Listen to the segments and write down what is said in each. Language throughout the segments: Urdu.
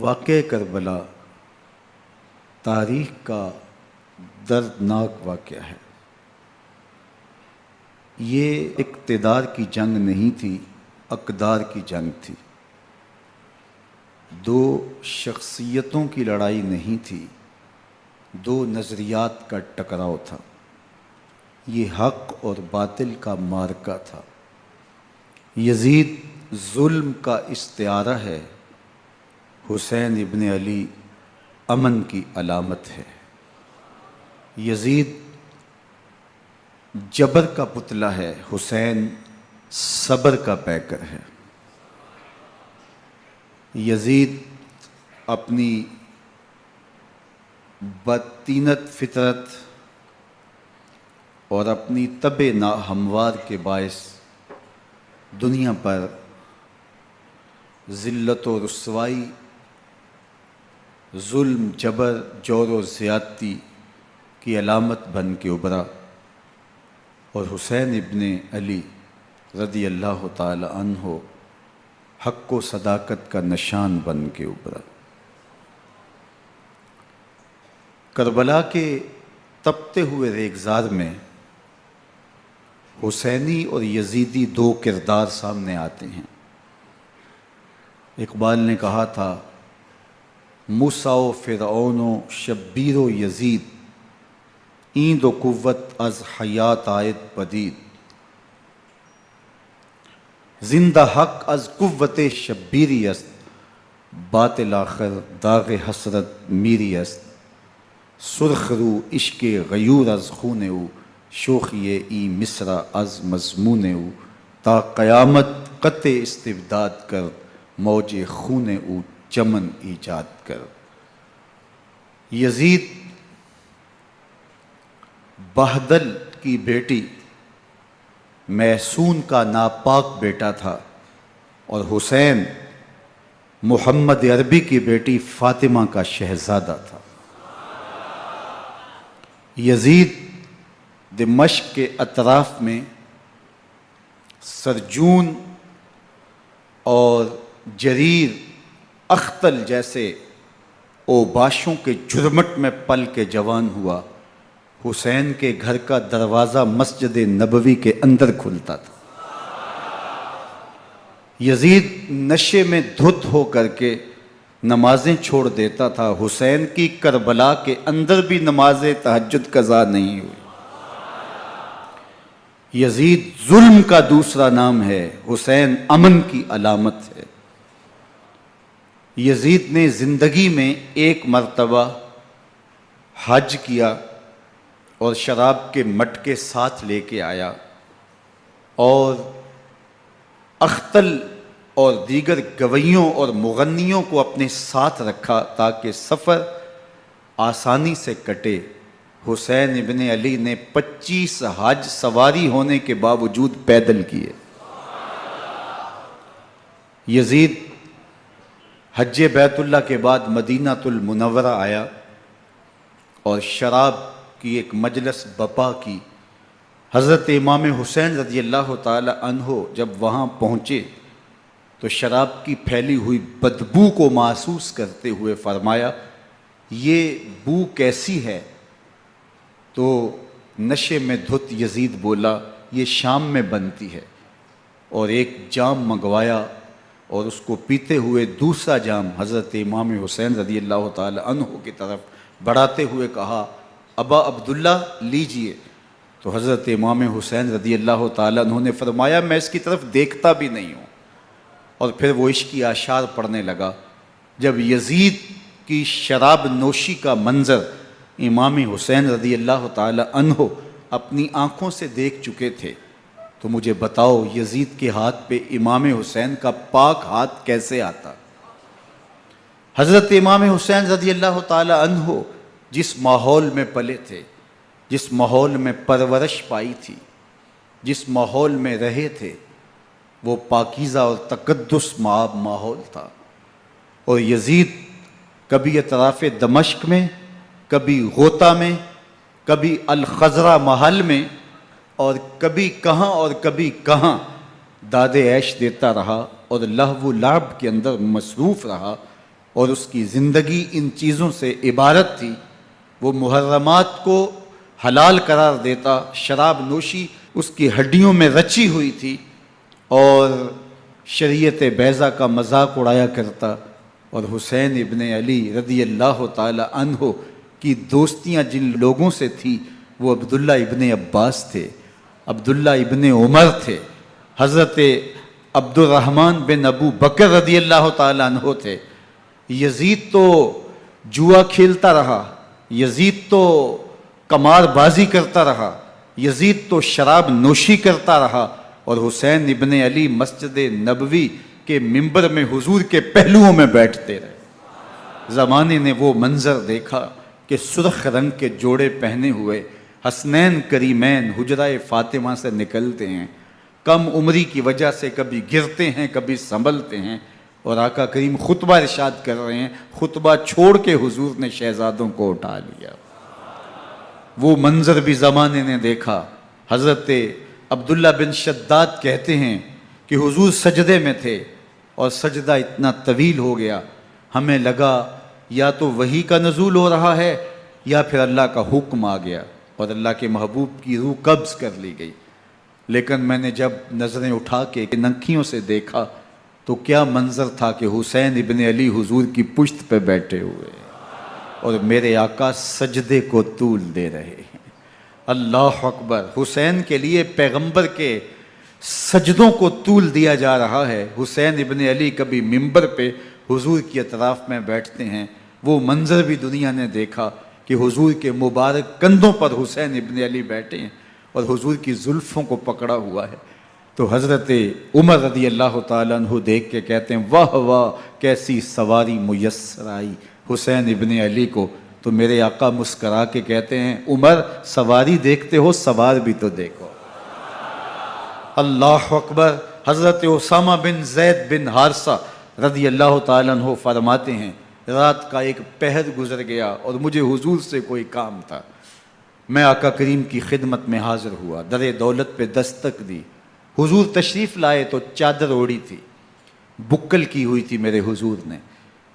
واقعہ کربلا تاریخ کا دردناک واقعہ ہے۔ یہ اقتدار کی جنگ نہیں تھی، اقدار کی جنگ تھی۔ دو شخصیتوں کی لڑائی نہیں تھی، دو نظریات کا ٹکراؤ تھا۔ یہ حق اور باطل کا معرکہ تھا۔ یزید ظلم کا استعارہ ہے، حسین ابن علی امن کی علامت ہے۔ یزید جبر کا پتلا ہے، حسین صبر کا پیکر ہے۔ یزید اپنی بدطینت فطرت اور اپنی طبع ناہموار کے باعث دنیا پر ذلت و رسوائی، ظلم، جبر، جور و زیادتی کی علامت بن کے ابھرا، اور حسین ابن علی رضی اللہ تعالی عنہ حق و صداقت کا نشان بن کے ابھرا۔ کربلا کے تپتے ہوئے ریگزار میں حسینی اور یزیدی دو کردار سامنے آتے ہیں۔ اقبال نے کہا تھا، موسیٰ و فرعون و شبیر و یزید، ایند و قوت از حیات آید پدید، زندہ حق از قوت شبیری است، باطل آخر داغ حسرت میری است، سرخ رو عشق غیور از خون او، شوخی ای مصرع از مضمون او، تا قیامت قطع استبداد کر، موج خون او چمن ایجاد کر۔ یزید بہدل کی بیٹی محسون کا ناپاک بیٹا تھا، اور حسین محمد عربی کی بیٹی فاطمہ کا شہزادہ تھا۔ یزید دمشق کے اطراف میں سرجون اور جریر، اختل جیسے اوباشوں کے جھرمٹ میں پل کے جوان ہوا۔ حسین کے گھر کا دروازہ مسجد نبوی کے اندر کھلتا تھا۔ یزید نشے میں دھت ہو کر کے نمازیں چھوڑ دیتا تھا۔ حسین کی کربلا کے اندر بھی نماز تہجد قضا نہیں ہوئی۔ یزید ظلم کا دوسرا نام ہے، حسین امن کی علامت ہے۔ یزید نے زندگی میں ایک مرتبہ حج کیا اور شراب کے مٹکے ساتھ لے کے آیا، اور اختل اور دیگر گویوں اور مغنیوں کو اپنے ساتھ رکھا تاکہ سفر آسانی سے کٹے۔ حسین ابن علی نے 25 حج سواری ہونے کے باوجود پیدل کیے۔ یزید حج بیت اللہ کے بعد مدینہ المنورہ آیا اور شراب کی ایک مجلس بپا کی۔ حضرت امام حسین رضی اللہ تعالی عنہ جب وہاں پہنچے تو شراب کی پھیلی ہوئی بدبو کو محسوس کرتے ہوئے فرمایا، یہ بو کیسی ہے؟ تو نشے میں دھت یزید بولا، یہ شام میں بنتی ہے، اور ایک جام منگوایا اور اس کو پیتے ہوئے دوسرا جام حضرت امام حسین رضی اللہ تعالی عنہ کی طرف بڑھاتے ہوئے کہا، ابا عبداللہ لیجئے۔ تو حضرت امام حسین رضی اللہ تعالی عنہ نے فرمایا، میں اس کی طرف دیکھتا بھی نہیں ہوں، اور پھر وہ عشقی اشعار پڑھنے لگا۔ جب یزید کی شراب نوشی کا منظر امام حسین رضی اللہ تعالی عنہ اپنی آنکھوں سے دیکھ چکے تھے، تو مجھے بتاؤ یزید کے ہاتھ پہ امام حسین کا پاک ہاتھ کیسے آتا؟ حضرت امام حسین رضی اللہ تعالی عنہ جس ماحول میں پلے تھے، جس ماحول میں پرورش پائی تھی، جس ماحول میں رہے تھے، وہ پاکیزہ اور تقدس مآب ماحول تھا۔ اور یزید کبھی اطراف دمشق میں، کبھی غوطہ میں، کبھی الخضرہ محل میں، اور کبھی کہاں اور کبھی کہاں داد عیش دیتا رہا اور لہو و لعب کے اندر مصروف رہا، اور اس کی زندگی ان چیزوں سے عبارت تھی۔ وہ محرمات کو حلال قرار دیتا، شراب نوشی اس کی ہڈیوں میں رچی ہوئی تھی، اور شریعت بیضا کا مذاق اڑایا کرتا۔ اور حسین ابن علی رضی اللہ تعالی عنہ کی دوستیاں جن لوگوں سے تھی وہ عبداللہ ابن عباس تھے، عبداللہ ابن عمر تھے، حضرت عبد الرحمن بن ابو بکر رضی اللہ تعالی عنہ تھے۔ یزید تو جوا کھیلتا رہا، یزید تو قمار بازی کرتا رہا، یزید تو شراب نوشی کرتا رہا، اور حسین ابن علی مسجد نبوی کے ممبر میں حضور کے پہلوؤں میں بیٹھتے رہے۔ زمانے نے وہ منظر دیکھا کہ سرخ رنگ کے جوڑے پہنے ہوئے حسنین کریمین حجرہ فاطمہ سے نکلتے ہیں، کم عمری کی وجہ سے کبھی گرتے ہیں کبھی سنبھلتے ہیں، اور آقا کریم خطبہ ارشاد کر رہے ہیں، خطبہ چھوڑ کے حضور نے شہزادوں کو اٹھا لیا۔ وہ منظر بھی زمانے نے دیکھا۔ حضرت عبداللہ بن شداد کہتے ہیں کہ حضور سجدے میں تھے اور سجدہ اتنا طویل ہو گیا، ہمیں لگا یا تو وحی کا نزول ہو رہا ہے یا پھر اللہ کا حکم آ گیا اور اللہ کے محبوب کی روح قبض کر لی گئی۔ لیکن میں نے جب نظریں اٹھا کے ننکیوں سے دیکھا تو کیا منظر تھا کہ حسین ابن علی حضور کی پشت پہ بیٹھے ہوئے اور میرے آقا سجدے کو طول دے رہے ہیں۔ اللہ اکبر! حسین کے لیے پیغمبر کے سجدوں کو طول دیا جا رہا ہے۔ حسین ابن علی کبھی ممبر پہ حضور کی اطراف میں بیٹھتے ہیں، وہ منظر بھی دنیا نے دیکھا کہ حضور کے مبارک کندھوں پر حسین ابن علی بیٹھے ہیں اور حضور کی زلفوں کو پکڑا ہوا ہے۔ تو حضرت عمر رضی اللہ تعالیٰ عنہ دیکھ کے کہتے ہیں واہ واہ کیسی سواری میسر آئی حسین ابن علی کو۔ تو میرے آقا مسکرا کے کہتے ہیں عمر سواری دیکھتے ہو سوار بھی تو دیکھو۔ اللہ اکبر! حضرت اسامہ بن زید بن حارثہ رضی اللہ تعالیٰ عنہ فرماتے ہیں رات کا ایک پہر گزر گیا اور مجھے حضور سے کوئی کام تھا، میں آقا کریم کی خدمت میں حاضر ہوا، در دولت پہ دستک دی، حضور تشریف لائے تو چادر اوڑی تھی، بکل کی ہوئی تھی میرے حضور نے،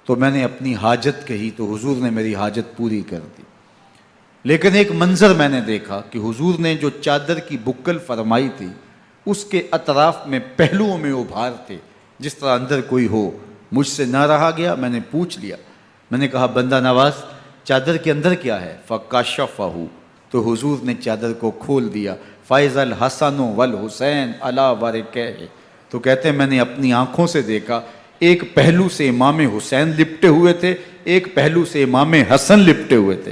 تو میں نے اپنی حاجت کہی تو حضور نے میری حاجت پوری کر دی۔ لیکن ایک منظر میں نے دیکھا کہ حضور نے جو چادر کی بکل فرمائی تھی اس کے اطراف میں پہلوؤں میں ابھار تھے، جس طرح اندر کوئی ہو۔ مجھ سے نہ رہا گیا، میں نے پوچھ لیا، میں نے کہا بندہ نواز چادر کے اندر کیا ہے؟ فَكَشَفَهُ، تو حضور نے چادر کو کھول دیا۔ فَإِذَا الْحَسَنُ وَالْحُسَيْنُ عَلَىٰ وَرِكَيْهِ، تو کہتے ہیں میں نے اپنی آنکھوں سے دیکھا، ایک پہلو سے امام حسین لپٹے ہوئے تھے، ایک پہلو سے امام حسن لپٹے ہوئے تھے۔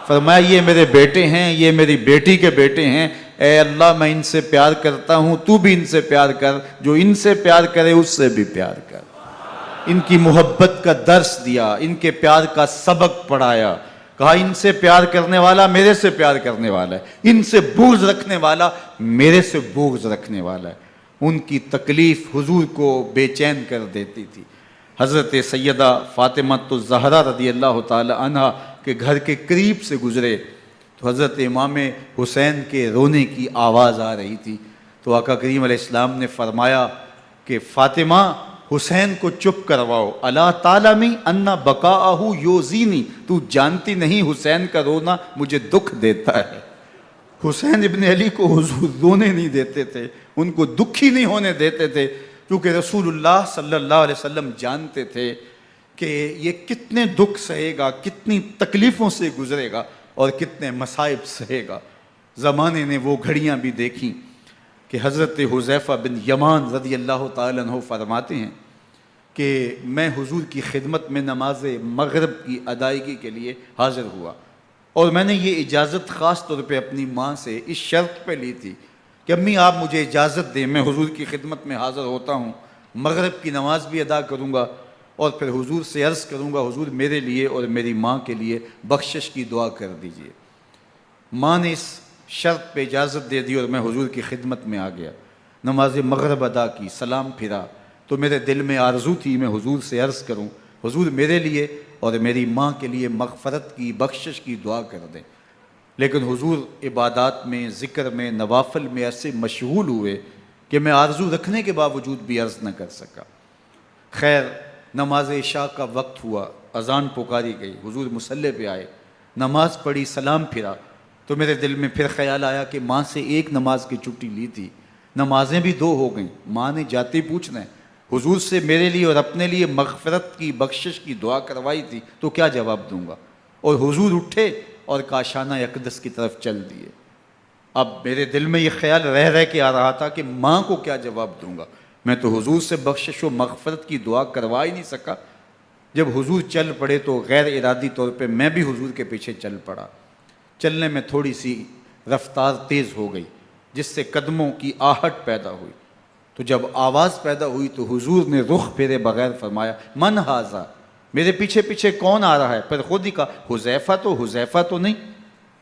فرمایا یہ میرے بیٹے ہیں، یہ میری بیٹی کے بیٹے ہیں، اے اللہ میں ان سے پیار کرتا ہوں، تو بھی ان سے پیار کر، جو ان سے پیار کرے اس سے بھی پیار کر۔ ان کی محبت کا درس دیا، ان کے پیار کا سبق پڑھایا، کہا ان سے پیار کرنے والا میرے سے پیار کرنے والا ہے، ان سے بغض رکھنے والا میرے سے بغض رکھنے والا ہے۔ ان کی تکلیف حضور کو بے چین کر دیتی تھی۔ حضرت سیدہ فاطمہ الزہرا رضی اللہ تعالی عنہ کے گھر کے قریب سے گزرے تو حضرت امام حسین کے رونے کی آواز آ رہی تھی، تو آقا کریم علیہ السلام نے فرمایا کہ فاطمہ حسین کو چپ کرواؤ، الا تعلمی ان بقاءہ یؤذینی، تو جانتی نہیں حسین کا رونا مجھے دکھ دیتا ہے۔ حسین ابن علی کو حضور رونے نہیں دیتے تھے، ان کو دکھی نہیں ہونے دیتے تھے، کیونکہ رسول اللہ صلی اللہ علیہ وسلم جانتے تھے کہ یہ کتنے دکھ سہے گا، کتنی تکلیفوں سے گزرے گا اور کتنے مصائب سہے گا۔ زمانے نے وہ گھڑیاں بھی دیکھیں کہ حضرت حذیفہ بن یمان رضی اللہ تعالیٰ عنہ فرماتے ہیں کہ میں حضور کی خدمت میں نماز مغرب کی ادائیگی کے لیے حاضر ہوا، اور میں نے یہ اجازت خاص طور پہ اپنی ماں سے اس شرط پہ لی تھی کہ امی آپ مجھے اجازت دیں، میں حضور کی خدمت میں حاضر ہوتا ہوں، مغرب کی نماز بھی ادا کروں گا اور پھر حضور سے عرض کروں گا حضور میرے لیے اور میری ماں کے لیے بخشش کی دعا کر دیجئے۔ ماں نے اس شرط پہ اجازت دے دی اور میں حضور کی خدمت میں آ گیا، نماز مغرب ادا کی، سلام پھرا تو میرے دل میں آرزو تھی میں حضور سے عرض کروں حضور میرے لیے اور میری ماں کے لیے مغفرت کی بخشش کی دعا کر دیں، لیکن حضور عبادات میں ذکر میں نوافل میں ایسے مشغول ہوئے کہ میں آرزو رکھنے کے باوجود بھی عرض نہ کر سکا۔ خیر نماز عشاء کا وقت ہوا، اذان پکاری گئی، حضور مصلی پہ آئے، نماز پڑھی، سلام پھرا، تو میرے دل میں پھر خیال آیا کہ ماں سے ایک نماز کی چھٹی لی تھی، نمازیں بھی 2 ہو گئیں، ماں نے جاتے پوچھنا ہے حضور سے میرے لیے اور اپنے لیے مغفرت کی بخشش کی دعا کروائی تھی، تو کیا جواب دوں گا؟ اور حضور اٹھے اور کاشانہ اقدس کی طرف چل دیے۔ اب میرے دل میں یہ خیال رہ کے آ رہا تھا کہ ماں کو کیا جواب دوں گا؟ میں تو حضور سے بخشش و مغفرت کی دعا کروا ہی نہیں سکا۔ جب حضور چل پڑے تو غیر ارادی طور پہ میں بھی حضور کے پیچھے چل پڑا۔ چلنے میں تھوڑی سی رفتار تیز ہو گئی، جس سے قدموں کی آہٹ پیدا ہوئی۔ تو جب آواز پیدا ہوئی تو حضور نے رخ پھیرے بغیر فرمایا من ھذا، میرے پیچھے پیچھے کون آ رہا ہے؟ پھر خود ہی کہا حذیفہ تو نہیں؟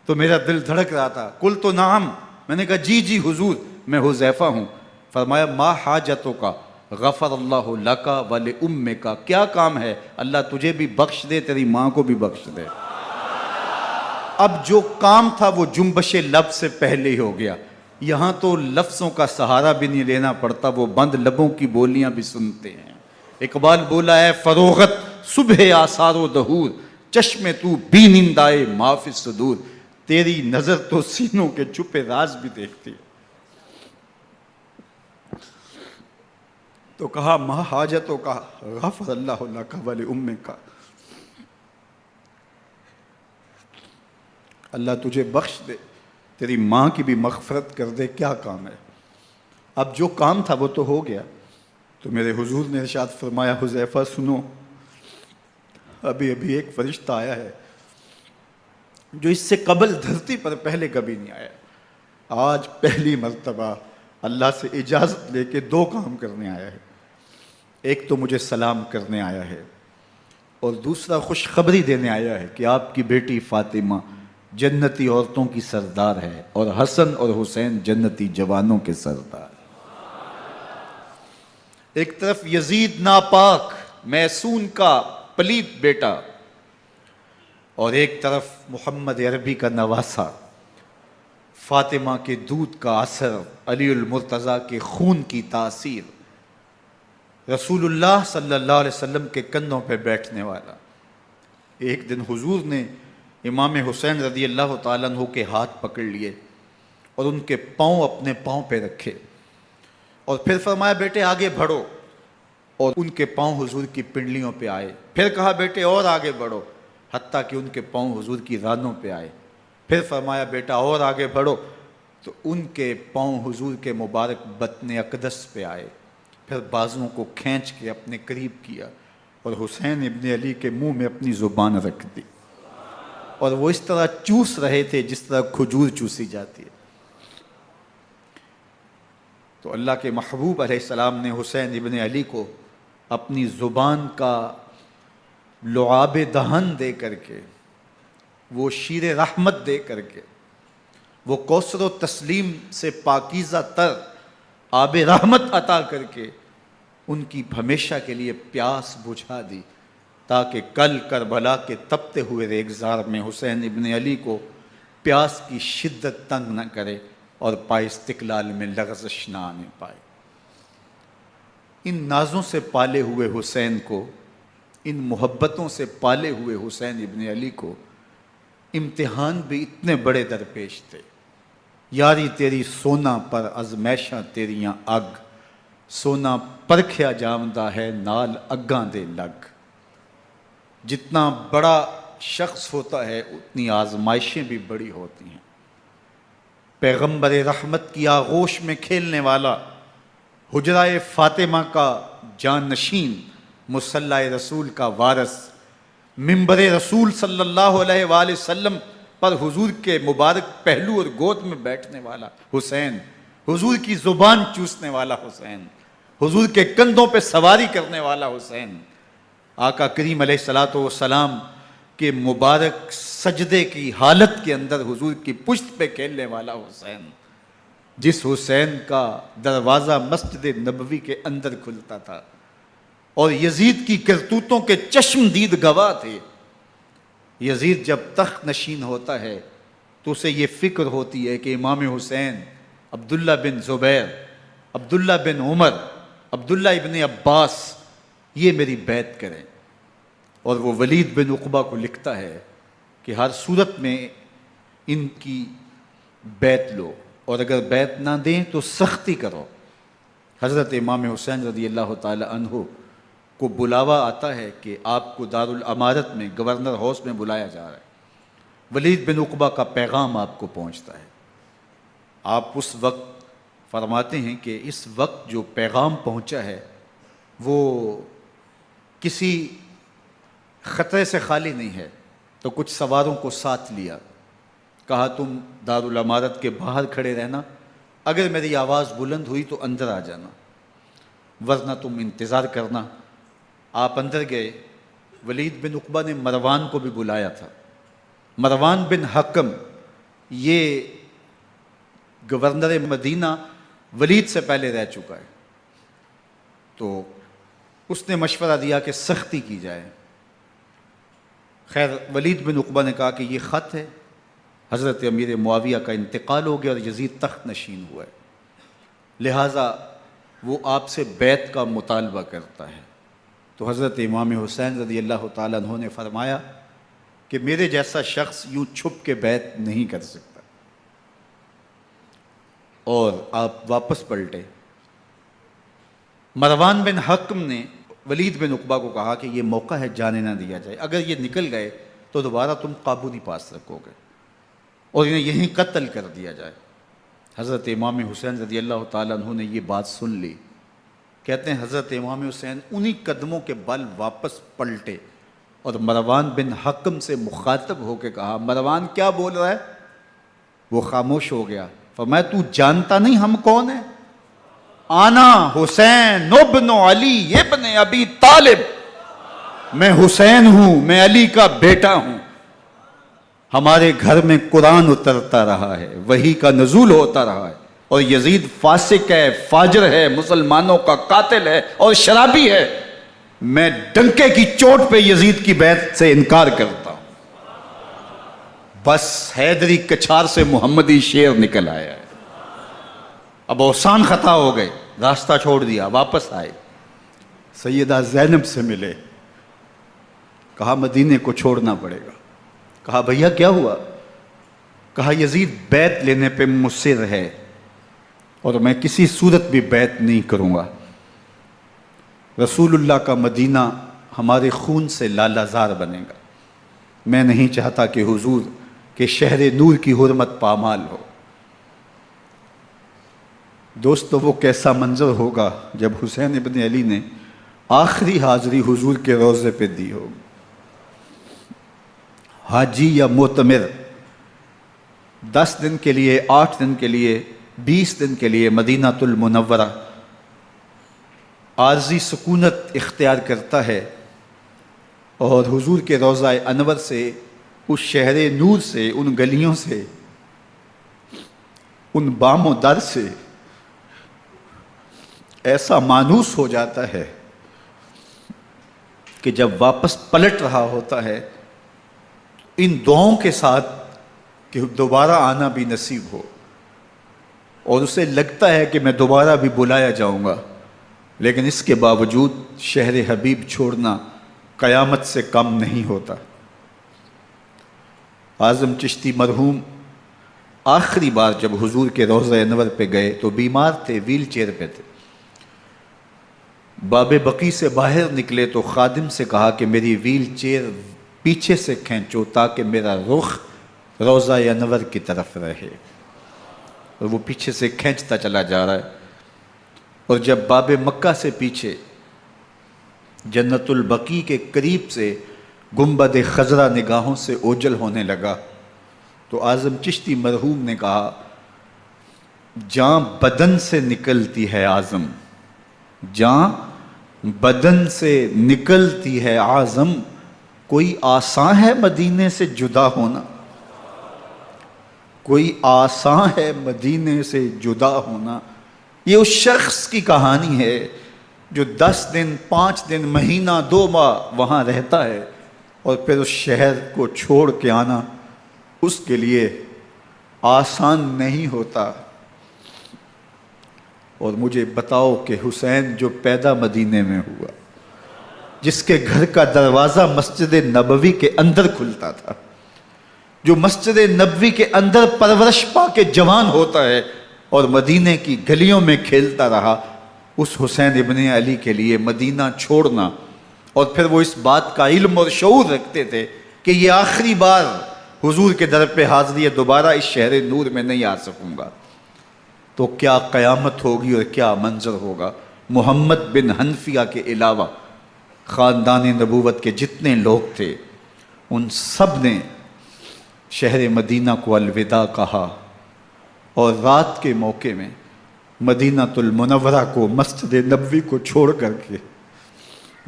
تو میرا دل دھڑک رہا تھا، قل تو نعم، میں نے کہا جی حضور میں حذیفہ ہوں۔ فرمایا ما حاجتک غفر اللہ لک ولامک، کیا کام ہے؟ اللہ تجھے بھی بخش دے، تیری ماں کو بھی بخش دے۔ اب جو کام تھا وہ جنبش لب سے پہلے ہی ہو گیا، یہاں تو لفظوں کا سہارا بھی نہیں لینا پڑتا، وہ بند لبوں کی بولیاں بھی سنتے ہیں۔ اقبال بولا ہے فروغت صبح آثار و دہور، چشم تو بی نندائے معاف صدور، تیری نظر تو سینوں کے چھپے راز بھی دیکھتی ہے۔ تو کہا ما حاجتوں کا غفر اللہ لک ولامک، اللہ تجھے بخش دے، تیری ماں کی بھی مغفرت کر دے، کیا کام ہے؟ اب جو کام تھا وہ تو ہو گیا۔ تو میرے حضور نے ارشاد فرمایا حذیفہ سنو، ابھی ایک فرشتہ آیا ہے جو اس سے قبل دھرتی پر پہلے کبھی نہیں آیا، آج پہلی مرتبہ اللہ سے اجازت لے کے 2 کام کرنے آیا ہے۔ ایک تو مجھے سلام کرنے آیا ہے، اور دوسرا خوشخبری دینے آیا ہے کہ آپ کی بیٹی فاطمہ جنتی عورتوں کی سردار ہے، اور حسن اور حسین جنتی جوانوں کے سردار۔ ایک طرف یزید ناپاک میسون کا پلید بیٹا، اور ایک طرف محمد عربی کا نواسا، فاطمہ کے دودھ کا اثر، علی المرتضیٰ کے خون کی تاثیر، رسول اللہ صلی اللہ علیہ وسلم کے کندھوں پہ بیٹھنے والا۔ ایک دن حضور نے امام حسین رضی اللہ تعالیٰ عنہ کے ہاتھ پکڑ لیے اور ان کے پاؤں اپنے پاؤں پہ رکھے، اور پھر فرمایا بیٹے آگے بڑھو، اور ان کے پاؤں حضور کی پنڈلیوں پہ آئے۔ پھر کہا بیٹے اور آگے بڑھو، حتیٰ کہ ان کے پاؤں حضور کی رانوں پہ آئے۔ پھر فرمایا بیٹا اور آگے بڑھو، تو ان کے پاؤں حضور کے مبارک بطن اقدس پہ آئے۔ پھر بازوؤں کو کھینچ کے اپنے قریب کیا، اور حسین ابن علی کے منہ میں اپنی زبان رکھ دی، اور وہ اس طرح چوس رہے تھے جس طرح کھجور چوسی جاتی ہے۔ تو اللہ کے محبوب علیہ السلام نے حسین ابن علی کو اپنی زبان کا لعاب دہن دے کر کے، وہ شیر رحمت دے کر کے، وہ کوثر و تسلیم سے پاکیزہ تر آب رحمت عطا کر کے ان کی ہمیشہ کے لیے پیاس بجھا دی، تاکہ کل کربلا کے تپتے ہوئے ریگزار میں حسین ابن علی کو پیاس کی شدت تنگ نہ کرے اور پائے استقلال میں لغزش نہ آنے پائے۔ ان نازوں سے پالے ہوئے حسین کو، ان محبتوں سے پالے ہوئے حسین ابن علی کو امتحان بھی اتنے بڑے درپیش تھے۔ یاری تیری سونا پر ازمیشاں تیریاں اگ، سونا پرکھیا جامدہ ہے نال اگاں دے لگ۔ جتنا بڑا شخص ہوتا ہے اتنی آزمائشیں بھی بڑی ہوتی ہیں۔ پیغمبر رحمت کی آغوش میں کھیلنے والا، حجرہ فاطمہ کا جانشین، مصلی رسول کا وارث، منبر رسول صلی اللہ علیہ وآلہ وسلم پر حضور کے مبارک پہلو اور گود میں بیٹھنے والا حسین، حضور کی زبان چوسنے والا حسین، حضور کے کندھوں پہ سواری کرنے والا حسین، آقا کریم علیہ الصلوۃ والسلام کے مبارک سجدے کی حالت کے اندر حضور کی پشت پہ کھیلنے والا حسین، جس حسین کا دروازہ مسجد نبوی کے اندر کھلتا تھا اور یزید کی کرتوتوں کے چشم دید گواہ تھے۔ یزید جب تخت نشین ہوتا ہے تو اسے یہ فکر ہوتی ہے کہ امام حسین، عبداللہ بن زبیر، عبداللہ بن عمر، عبداللہ ابن عباس یہ میری بیعت کریں. اور وہ ولید بن عقبہ کو لکھتا ہے کہ ہر صورت میں ان کی بیعت لو، اور اگر بیعت نہ دیں تو سختی کرو. حضرت امام حسین رضی اللہ تعالی عنہ کو بلاوا آتا ہے کہ آپ کو دارالامارت میں گورنر ہاؤس میں بلایا جا رہا ہے. ولید بن عقبہ کا پیغام آپ کو پہنچتا ہے. آپ اس وقت فرماتے ہیں کہ اس وقت جو پیغام پہنچا ہے وہ کسی خطرے سے خالی نہیں ہے. تو کچھ سواروں کو ساتھ لیا، کہا تم دارالامارت کے باہر کھڑے رہنا، اگر میری آواز بلند ہوئی تو اندر آ جانا، ورنہ تم انتظار کرنا. آپ اندر گئے. ولید بن عقبہ نے مروان کو بھی بلایا تھا. مروان بن حکم یہ گورنر مدینہ ولید سے پہلے رہ چکا ہے، تو اس نے مشورہ دیا کہ سختی کی جائے. خیر ولید بن عقبہ نے کہا کہ یہ خط ہے، حضرت امیر معاویہ کا انتقال ہو گیا اور یزید تخت نشین ہوا ہے، لہٰذا وہ آپ سے بیعت کا مطالبہ کرتا ہے. تو حضرت امام حسین رضی اللہ تعالیٰ عنہ نے فرمایا کہ میرے جیسا شخص یوں چھپ کے بیعت نہیں کر سکتا. اور آپ واپس پلٹے. مروان بن حکم نے ولید بن عقبہ کو کہا کہ یہ موقع ہے جانے نہ دیا جائے، اگر یہ نکل گئے تو دوبارہ تم قابو نہیں پا سکو گے، اور انہیں یہیں قتل کر دیا جائے. حضرت امام حسین رضی اللہ تعالیٰ عنہ نے یہ بات سن لی. کہتے ہیں حضرت امام حسین انہی قدموں کے بل واپس پلٹے اور مروان بن حکم سے مخاطب ہو کے کہا، مروان کیا بول رہا ہے؟ وہ خاموش ہو گیا. فرمایا تو جانتا نہیں ہم کون ہیں؟ آنا حسین ابن علی ابن ابی طالب، میں حسین ہوں، میں علی کا بیٹا ہوں. ہمارے گھر میں قرآن اترتا رہا ہے، وحی کا نزول ہوتا رہا ہے، اور یزید فاسق ہے، فاجر ہے، مسلمانوں کا قاتل ہے اور شرابی ہے. میں ڈنکے کی چوٹ پہ یزید کی بیعت سے انکار کرتا ہوں. بس حیدری کچھار سے محمدی شیر نکل آیا ہے. اب اوسان خطا ہو گئے، راستہ چھوڑ دیا، واپس آئے. سیدہ زینب سے ملے. کہا مدینے کو چھوڑنا پڑے گا. کہا بھیا کیا ہوا؟ کہا یزید بیعت لینے پہ مصر ہے اور میں کسی صورت بھی بیعت نہیں کروں گا. رسول اللہ کا مدینہ ہمارے خون سے لالہ زار بنے گا. میں نہیں چاہتا کہ حضور کے شہر نور کی حرمت پامال ہو. دوستو وہ کیسا منظر ہوگا جب حسین ابن علی نے آخری حاضری حضور کے روضے پہ دی ہوگی. حاجی یا معتمر 10 دن کے لیے، 8 دن کے لیے، 20 دن کے لیے مدینہ المنورہ عارضی سکونت اختیار کرتا ہے، اور حضور کے روضہ انور سے، اس شہر نور سے، ان گلیوں سے، ان بام و در سے ایسا مانوس ہو جاتا ہے کہ جب واپس پلٹ رہا ہوتا ہے ان دعاؤں کے ساتھ کہ دوبارہ آنا بھی نصیب ہو، اور اسے لگتا ہے کہ میں دوبارہ بھی بلایا جاؤں گا، لیکن اس کے باوجود شہر حبیب چھوڑنا قیامت سے کم نہیں ہوتا. اعظم چشتی مرحوم آخری بار جب حضور کے روضہ انور پہ گئے تو بیمار تھے، ویل چیئر پہ تھے. باب بقی سے باہر نکلے تو خادم سے کہا کہ میری ویل چیئر پیچھے سے کھینچو تاکہ میرا رخ روضہ انور کی طرف رہے. اور وہ پیچھے سے کھینچتا چلا جا رہا ہے، اور جب باب مکہ سے پیچھے جنت البقیع کے قریب سے گنبد خضرا نگاہوں سے اوجل ہونے لگا تو اعظم چشتی مرحوم نے کہا، جاں بدن سے نکلتی ہے اعظم، جاں بدن سے نکلتی ہے اعظم، کوئی آسان ہے مدینے سے جدا ہونا، کوئی آسان ہے مدینے سے جدا ہونا. یہ اس شخص کی کہانی ہے جو 10 دن، 5 دن، مہینہ، 2 ماہ وہاں رہتا ہے اور پھر اس شہر کو چھوڑ کے آنا اس کے لیے آسان نہیں ہوتا. اور مجھے بتاؤ کہ حسین جو پیدا مدینے میں ہوا، جس کے گھر کا دروازہ مسجد نبوی کے اندر کھلتا تھا، جو مسجد نبوی کے اندر پرورش پا کے جوان ہوتا ہے اور مدینے کی گلیوں میں کھیلتا رہا، اس حسین ابن علی کے لیے مدینہ چھوڑنا، اور پھر وہ اس بات کا علم اور شعور رکھتے تھے کہ یہ آخری بار حضور کے در پہ حاضری ہے، دوبارہ اس شہر نور میں نہیں آ سکوں گا، تو کیا قیامت ہوگی اور کیا منظر ہوگا۔ محمد بن حنفیہ کے علاوہ خاندان نبوت کے جتنے لوگ تھے ان سب نے شہر مدینہ کو الوداع کہا، اور رات کے موقع میں مدینہ المنورہ کو، مسجد نبوی کو چھوڑ کر کے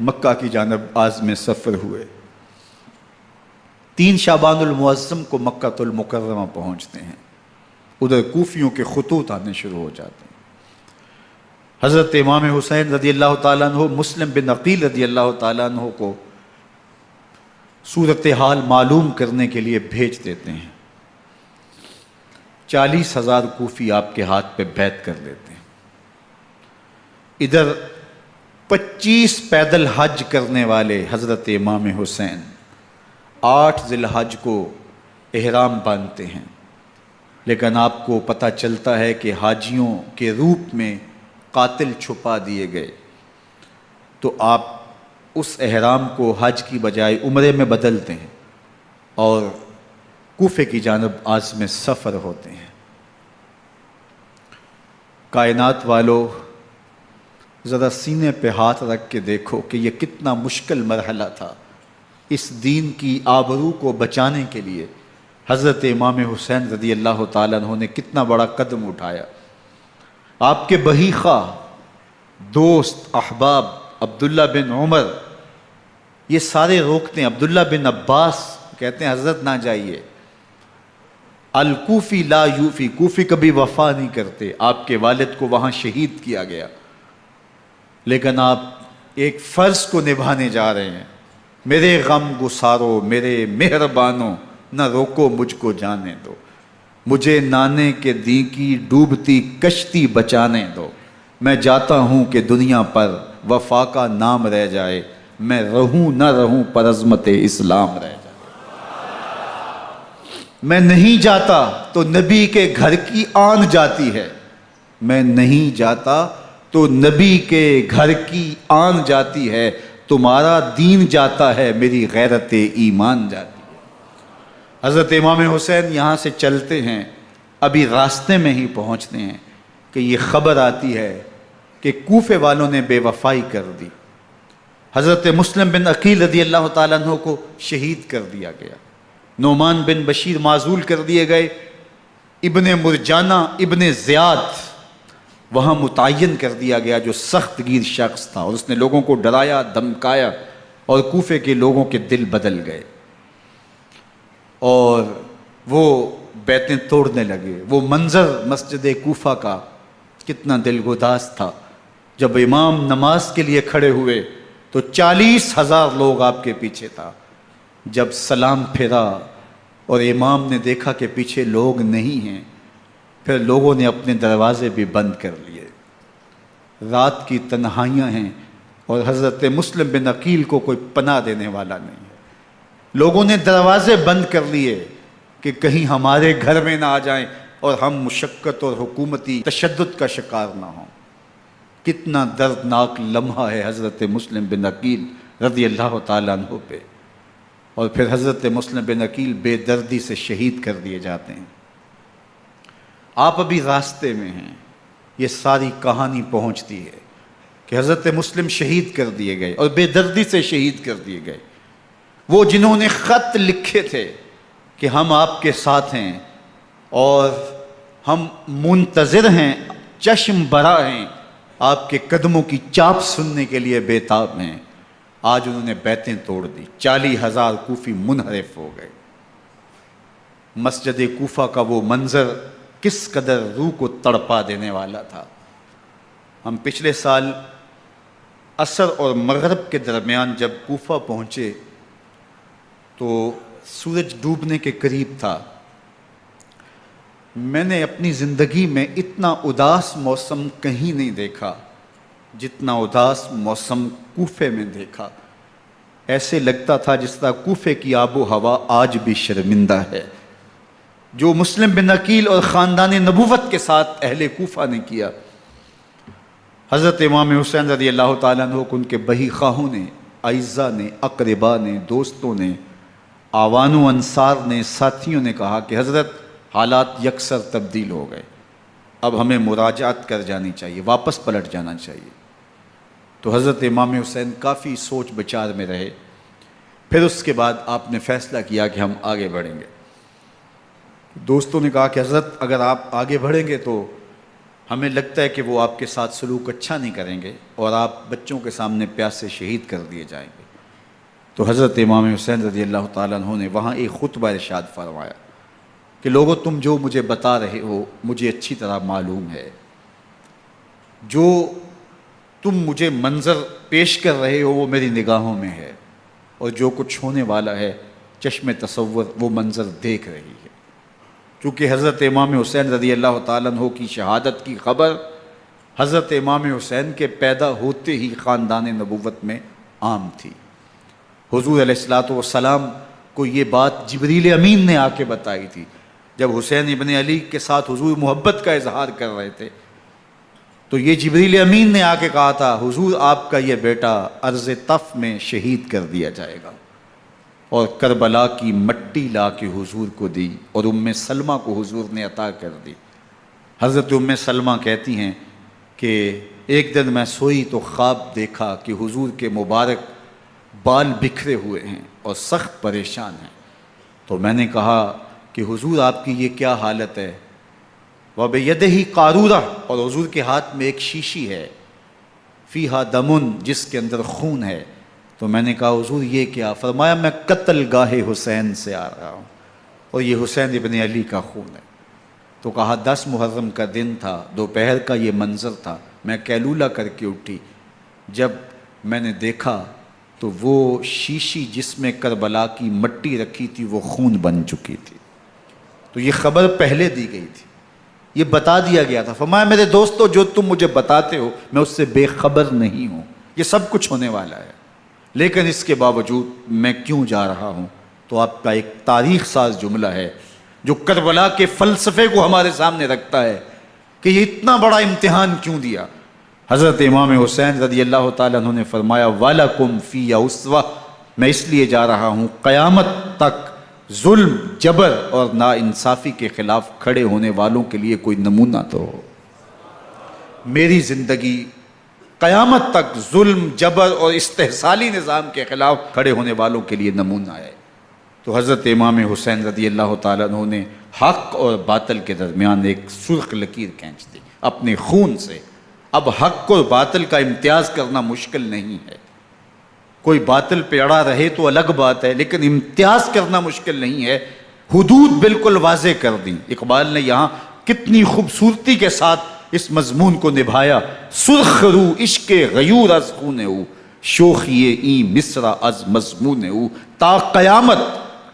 مکہ کی جانب عازم سفر ہوئے۔ 3 شعبان المعظم کو مکہ المکرمہ پہنچتے ہیں، ادھر کوفیوں کے خطوط آنے شروع ہو جاتے ہیں۔ حضرت امام حسین رضی اللہ تعالیٰ عنہ مسلم بن عقیل رضی اللہ تعالیٰ عنہ کو صورتحال معلوم کرنے کے لیے بھیج دیتے ہیں۔ 40,000 کوفی آپ کے ہاتھ پہ بیعت کر لیتے ہیں۔ ادھر 25 پیدل حج کرنے والے حضرت امام حسین 8 ذی الحج کو احرام باندھتے ہیں، لیکن آپ کو پتہ چلتا ہے کہ حاجیوں کے روپ میں قاتل چھپا دیے گئے، تو آپ اس احرام کو حج کی بجائے عمرے میں بدلتے ہیں اور کوفے کی جانب عازم سفر ہوتے ہیں۔ کائنات والو، ذرا سینے پہ ہاتھ رکھ کے دیکھو کہ یہ کتنا مشکل مرحلہ تھا۔ اس دین کی آبرو کو بچانے کے لیے حضرت امام حسین رضی اللہ تعالیٰ عنہ نے کتنا بڑا قدم اٹھایا۔ آپ کے بہیخہ، دوست، احباب عبداللہ بن عمر یہ سارے روکتے ہیں، عبداللہ بن عباس کہتے ہیں حضرت نہ جائیے، الکوفی لا یوفی، کوفی کبھی وفا نہیں کرتے، آپ کے والد کو وہاں شہید کیا گیا، لیکن آپ ایک فرض کو نبھانے جا رہے ہیں۔ میرے غم گسارو، میرے مہربانوں، نہ روکو مجھ کو جانے دو، مجھے نانے کے دی کی ڈوبتی کشتی بچانے دو، میں جاتا ہوں کہ دنیا پر وفا کا نام رہ جائے، میں رہوں نہ رہوں پر عظمت اسلام رہ جائے۔ میں نہیں جاتا تو نبی کے گھر کی آن جاتی ہے، میں نہیں جاتا تو نبی کے گھر کی آن جاتی ہے، تمہارا دین جاتا ہے، میری غیرت ایمان جاتی ہے۔ حضرت امام حسین یہاں سے چلتے ہیں، ابھی راستے میں ہی پہنچتے ہیں کہ یہ خبر آتی ہے کہ کوفے والوں نے بے وفائی کر دی، حضرت مسلم بن عقیل رضی اللہ تعالیٰ عنہ کو شہید کر دیا گیا، نعمان بن بشیر معزول کر دیے گئے، ابن مرجانہ ابن زیاد وہاں متعین کر دیا گیا جو سخت گیر شخص تھا، اور اس نے لوگوں کو ڈرایا دھمکایا، اور کوفے کے لوگوں کے دل بدل گئے اور وہ بیتیں توڑنے لگے۔ وہ منظر مسجد کوفہ کا کتنا دل گداز تھا، جب امام نماز کے لیے کھڑے ہوئے تو 40,000 لوگ آپ کے پیچھے تھا۔ جب سلام پھیرا اور امام نے دیکھا کہ پیچھے لوگ نہیں ہیں، پھر لوگوں نے اپنے دروازے بھی بند کر لیے۔ رات کی تنہائیاں ہیں اور حضرت مسلم بن عقیل کو کوئی پناہ دینے والا نہیں ہے، لوگوں نے دروازے بند کر لیے کہ کہیں ہمارے گھر میں نہ آ جائیں اور ہم مشقت اور حکومتی تشدد کا شکار نہ ہوں۔ کتنا دردناک لمحہ ہے حضرت مسلم بن عقیل رضی اللہ تعالیٰ عنہ پہ، اور پھر حضرت مسلم بن عقیل بے دردی سے شہید کر دیے جاتے ہیں۔ آپ ابھی راستے میں ہیں، یہ ساری کہانی پہنچتی ہے کہ حضرت مسلم شہید کر دیے گئے اور بے دردی سے شہید کر دیے گئے۔ وہ جنہوں نے خط لکھے تھے کہ ہم آپ کے ساتھ ہیں اور ہم منتظر ہیں، چشم برا ہیں، آپ کے قدموں کی چاپ سننے کے لیے بےتاب ہیں، آج انہوں نے بیتیں توڑ دی، 40,000 کوفی منحرف ہو گئے۔ مسجد کوفہ کا وہ منظر کس قدر روح کو تڑپا دینے والا تھا۔ ہم پچھلے سال عصر اور مغرب کے درمیان جب کوفہ پہنچے تو سورج ڈوبنے کے قریب تھا۔ میں نے اپنی زندگی میں اتنا اداس موسم کہیں نہیں دیکھا جتنا اداس موسم کوفے میں دیکھا۔ ایسے لگتا تھا جس طرح کوفے کی آب و ہوا آج بھی شرمندہ ہے۔ جو مسلم بن عقیل اور خاندان نبوت کے ساتھ اہل کوفہ نے کیا، حضرت امام حسین رضی اللہ تعالیٰ عنہ کو ان کے بہی خواہوں نے، اعزاء نے، اقربا نے، دوستوں نے، آوان و انصار نے، ساتھیوں نے کہا کہ حضرت حالات یکسر تبدیل ہو گئے، اب ہمیں مراجعت کر جانی چاہیے، واپس پلٹ جانا چاہیے۔ تو حضرت امام حسین کافی سوچ بچار میں رہے، پھر اس کے بعد آپ نے فیصلہ کیا کہ ہم آگے بڑھیں گے۔ دوستوں نے کہا کہ حضرت اگر آپ آگے بڑھیں گے تو ہمیں لگتا ہے کہ وہ آپ کے ساتھ سلوک اچھا نہیں کریں گے اور آپ بچوں کے سامنے پیاسے شہید کر دیے جائیں گے۔ تو حضرت امام حسین رضی اللہ تعالیٰ عنہ نے وہاں ایک خطبہ ارشاد فرمایا کہ لوگو تم جو مجھے بتا رہے ہو مجھے اچھی طرح معلوم ہے، جو تم مجھے منظر پیش کر رہے ہو وہ میری نگاہوں میں ہے، اور جو کچھ ہونے والا ہے چشم تصور وہ منظر دیکھ رہی ہے۔ چونکہ حضرت امام حسین رضی اللہ تعالیٰ عنہ کی شہادت کی خبر حضرت امام حسین کے پیدا ہوتے ہی خاندان نبوت میں عام تھی۔ حضور علیہ الصلوۃ والسلام کو یہ بات جبریل امین نے آ کے بتائی تھی جب حسین ابن علی کے ساتھ حضور محبت کا اظہار کر رہے تھے، تو یہ جبریل امین نے آ کے کہا تھا حضور آپ کا یہ بیٹا ارض طف میں شہید کر دیا جائے گا، اور کربلا کی مٹی لا کے حضور کو دی اور ام سلمہ کو حضور نے عطا کر دی۔ حضرت ام سلمہ کہتی ہیں کہ ایک دن میں سوئی تو خواب دیکھا کہ حضور کے مبارک بال بکھرے ہوئے ہیں اور سخت پریشان ہیں، تو میں نے کہا کہ حضور آپ کی یہ کیا حالت ہے؟ وَبِيَدِهِ قَارُورَةٌ، اور حضور کے ہاتھ میں ایک شیشی ہے، فِيهَا دَمٌ، جس کے اندر خون ہے۔ تو میں نے کہا حضور یہ کیا؟ فرمایا میں قتل گاہ حسین سے آ رہا ہوں اور یہ حسین ابن علی کا خون ہے۔ تو کہا 10 محرم کا دن تھا، دوپہر کا یہ منظر تھا، میں قیلولہ کر کے اٹھی، جب میں نے دیکھا تو وہ شیشی جس میں کربلا کی مٹی رکھی تھی وہ خون بن چکی تھی۔ تو یہ خبر پہلے دی گئی تھی، یہ بتا دیا گیا تھا۔ فرمایا میرے دوستو جو تم مجھے بتاتے ہو میں اس سے بے خبر نہیں ہوں، یہ سب کچھ ہونے والا ہے، لیکن اس کے باوجود میں کیوں جا رہا ہوں؟ تو آپ کا ایک تاریخ ساز جملہ ہے جو کربلا کے فلسفے کو ہمارے سامنے رکھتا ہے کہ یہ اتنا بڑا امتحان کیوں دیا۔ حضرت امام حسین رضی اللہ تعالیٰ عنہ نے فرمایا وَلَكُمْ فِيَّ أُسْوَةٌ، میں اس لیے جا رہا ہوں قیامت تک ظلم، جبر اور ناانصافی کے خلاف کھڑے ہونے والوں کے لیے کوئی نمونہ تو ہو۔ میری زندگی قیامت تک ظلم، جبر اور استحصالی نظام کے خلاف کھڑے ہونے والوں کے لیے نمونہ ہے۔ تو حضرت امام حسین رضی اللہ تعالیٰ عنہ نے حق اور باطل کے درمیان ایک سرخ لکیر کھینچ دی اپنے خون سے۔ اب حق اور باطل کا امتیاز کرنا مشکل نہیں ہے، کوئی باطل پہ اڑا رہے تو الگ بات ہے، لیکن امتیاز کرنا مشکل نہیں ہے۔ حدود بالکل واضح کر دیں۔ اقبال نے یہاں کتنی خوبصورتی کے ساتھ اس مضمون کو نبھایا۔ سرخ رو عشق غیور از خون او، شوخی این مصرع از مضمون او، تا قیامت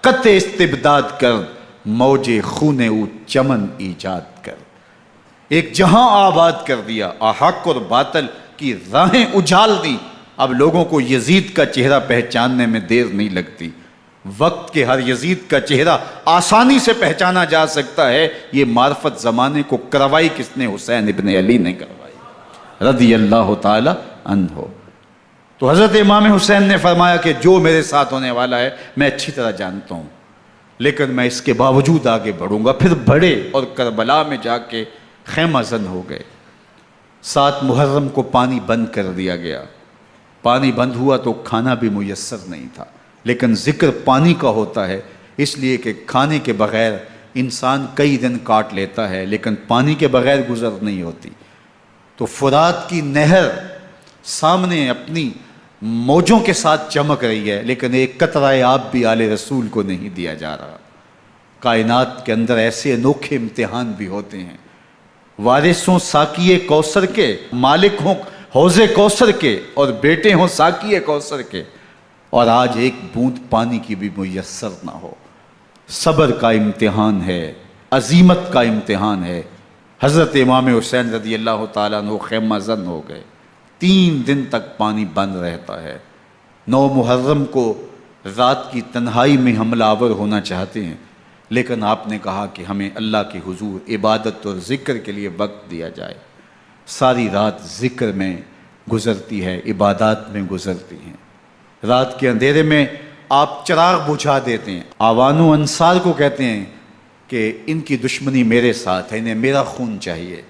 قطع استبداد کر، موج خون او چمن ایجاد کر۔ ایک جہاں آباد کر دیا، حق اور باطل کی راہیں اجال دی۔ اب لوگوں کو یزید کا چہرہ پہچاننے میں دیر نہیں لگتی، وقت کے ہر یزید کا چہرہ آسانی سے پہچانا جا سکتا ہے۔ یہ معرفت زمانے کو کروائی کس نے؟ حسین ابن علی نے کروائی رضی اللہ تعالی عنہ۔ تو حضرت امام حسین نے فرمایا کہ جو میرے ساتھ ہونے والا ہے میں اچھی طرح جانتا ہوں، لیکن میں اس کے باوجود آگے بڑھوں گا۔ پھر بڑھے اور کربلا میں جا کے خیمہ زن ہو گئے۔ 7 محرم کو پانی بند کر دیا گیا۔ پانی بند ہوا تو کھانا بھی میسر نہیں تھا، لیکن ذکر پانی کا ہوتا ہے اس لیے کہ کھانے کے بغیر انسان کئی دن کاٹ لیتا ہے، لیکن پانی کے بغیر گزر نہیں ہوتی۔ تو فرات کی نہر سامنے اپنی موجوں کے ساتھ چمک رہی ہے، لیکن ایک قطرہ آب بھی آل رسول کو نہیں دیا جا رہا۔ کائنات کے اندر ایسے انوکھے امتحان بھی ہوتے ہیں۔ وارثوں ساقی کوثر کے، مالک ہوں حوض کوثر کے، اور بیٹے ہوں ساقی کوثر کے، اور آج ایک بوند پانی کی بھی میسر نہ ہو۔ صبر کا امتحان ہے، عزیمت کا امتحان ہے۔ حضرت امام حسین رضی اللہ تعالیٰ عنہ خیمہ زن ہو گئے۔ 3 دن تک پانی بند رہتا ہے۔ 9 محرم کو رات کی تنہائی میں حملہ آور ہونا چاہتے ہیں، لیکن آپ نے کہا کہ ہمیں اللہ کے حضور عبادت اور ذکر کے لیے وقت دیا جائے۔ ساری رات ذکر میں گزرتی ہے، عبادات میں گزرتی ہیں۔ رات کے اندھیرے میں آپ چراغ بجھا دیتے ہیں۔ آوان و انصار کو کہتے ہیں کہ ان کی دشمنی میرے ساتھ ہے، انہیں میرا خون چاہیے،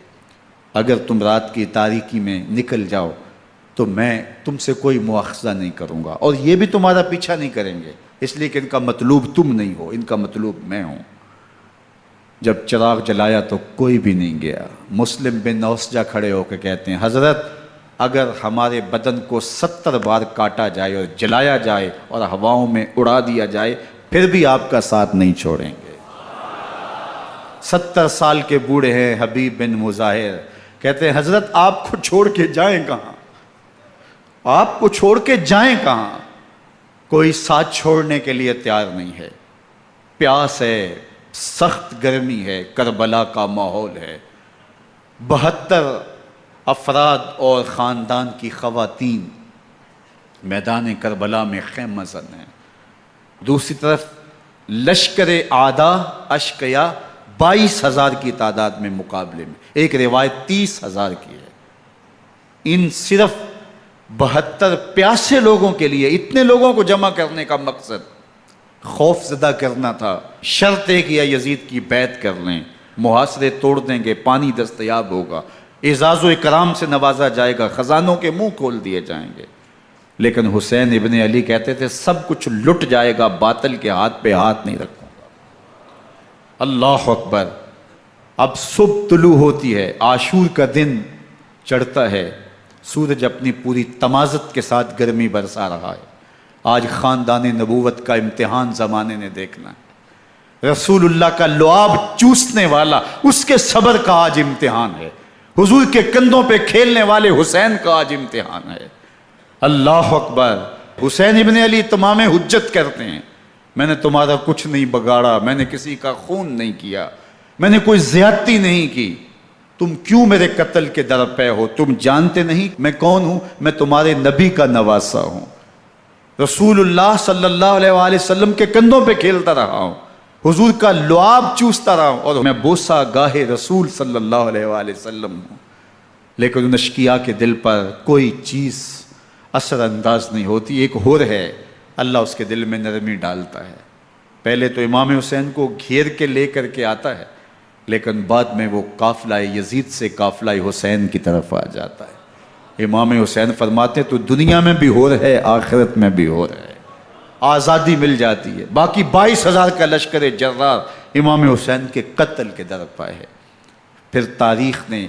اگر تم رات کی تاریکی میں نکل جاؤ تو میں تم سے کوئی مواخذہ نہیں کروں گا، اور یہ بھی تمہارا پیچھا نہیں کریں گے، اس لیے کہ ان کا مطلوب تم نہیں ہو، ان کا مطلوب میں ہوں۔ جب چراغ جلایا تو کوئی بھی نہیں گیا۔ مسلم بن نوسجہ کھڑے ہو کے کہتے ہیں حضرت اگر ہمارے بدن کو 70 بار کاٹا جائے اور جلایا جائے اور ہواؤں میں اڑا دیا جائے پھر بھی آپ کا ساتھ نہیں چھوڑیں گے۔ 70 سال کے بوڑھے ہیں حبیب بن مظاہر، کہتے ہیں حضرت آپ کو چھوڑ کے جائیں کہاں، آپ کو چھوڑ کے جائیں کہاں؟ کوئی ساتھ چھوڑنے کے لیے تیار نہیں ہے۔ پیاس ہے، سخت گرمی ہے، کربلا کا ماحول ہے، 72 افراد اور خاندان کی خواتین میدان کربلا میں خیمہ زن ہیں۔ دوسری طرف لشکر اعداء اشقیا 22,000 کی تعداد میں مقابلے میں، ایک روایت 30,000 کی ہے۔ ان صرف 72 پیاسے لوگوں کے لیے اتنے لوگوں کو جمع کرنے کا مقصد خوف زدہ کرنا تھا۔ شرط ہے کہ یزید کی بیعت کر لیں، محاصرے توڑ دیں گے، پانی دستیاب ہوگا، اعزاز و اکرام سے نوازا جائے گا، خزانوں کے منہ کھول دیے جائیں گے۔ لیکن حسین ابن علی کہتے تھے سب کچھ لٹ جائے گا، باطل کے ہاتھ پہ ہاتھ نہیں رکھوں گا۔ اللہ اکبر۔ اب صبح طلوع ہوتی ہے، عاشور کا دن چڑھتا ہے، سورج اپنی پوری تمازت کے ساتھ گرمی برسا رہا ہے۔ آج خاندان نبوت کا امتحان زمانے نے دیکھنا ہے۔ رسول اللہ کا لعاب چوسنے والا اس کے صبر کا آج امتحان ہے۔ حضور کے کندھوں پہ کھیلنے والے حسین کا آج امتحان ہے۔ اللہ اکبر۔ حسین ابن علی تمام حجت کرتے ہیں میں نے تمہارا کچھ نہیں بگاڑا، میں نے کسی کا خون نہیں کیا، میں نے کوئی زیادتی نہیں کی، تم کیوں میرے قتل کے در پے ہو؟ تم جانتے نہیں میں کون ہوں؟ میں تمہارے نبی کا نواسا ہوں، رسول اللہ صلی اللہ علیہ وآلہ وسلم کے کندھوں پہ کھیلتا رہا ہوں، حضور کا لعاب چوستا رہا ہوں، اور میں بوسہ گاہ رسول صلی اللہ علیہ وآلہ وسلم ہوں۔ لیکن ان اشقیاء کے دل پر کوئی چیز اثر انداز نہیں ہوتی۔ ایک ہور ہے، اللہ اس کے دل میں نرمی ڈالتا ہے۔ پہلے تو امام حسین کو گھیر کے لے کر کے آتا ہے، لیکن بعد میں وہ قافلہ یزید سے قافلہ حسین کی طرف آ جاتا ہے۔ امام حسین فرماتے تو دنیا میں بھی ہور ہے، آخرت میں بھی ہور ہے، آزادی مل جاتی ہے۔ باقی 22,000 کا لشکر جرار امام حسین کے قتل کے در پائے ہے۔ پھر تاریخ نے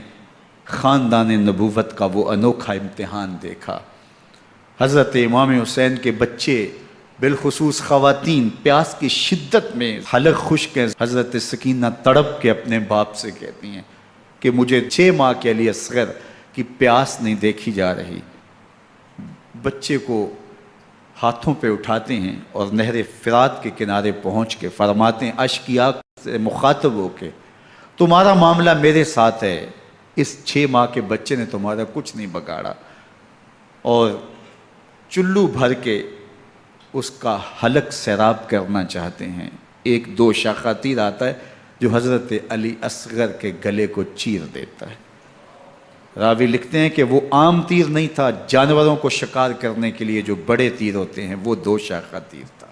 خاندان نبوت کا وہ انوکھا امتحان دیکھا۔ حضرت امام حسین کے بچے بالخصوص خواتین پیاس کی شدت میں حلق خشک ہیں۔ حضرت سکینہ تڑپ کے اپنے باپ سے کہتی ہیں کہ مجھے 6 ماہ کے علی اصغر کی پیاس نہیں دیکھی جا رہی۔ بچے کو ہاتھوں پہ اٹھاتے ہیں اور نہر فرات کے کنارے پہنچ کے فرماتے ہیں اشقیاء سے مخاطب ہو کے تمہارا معاملہ میرے ساتھ ہے، اس 6 ماہ کے بچے نے تمہارا کچھ نہیں بگاڑا، اور چلو بھر کے اس کا حلق سیراب کرنا چاہتے ہیں۔ ایک 2 شاخہ تیر آتا ہے جو حضرت علی اصغر کے گلے کو چیر دیتا ہے۔ راوی لکھتے ہیں کہ وہ عام تیر نہیں تھا، جانوروں کو شکار کرنے کے لیے جو بڑے تیر ہوتے ہیں وہ 2 شاخہ تیر تھا۔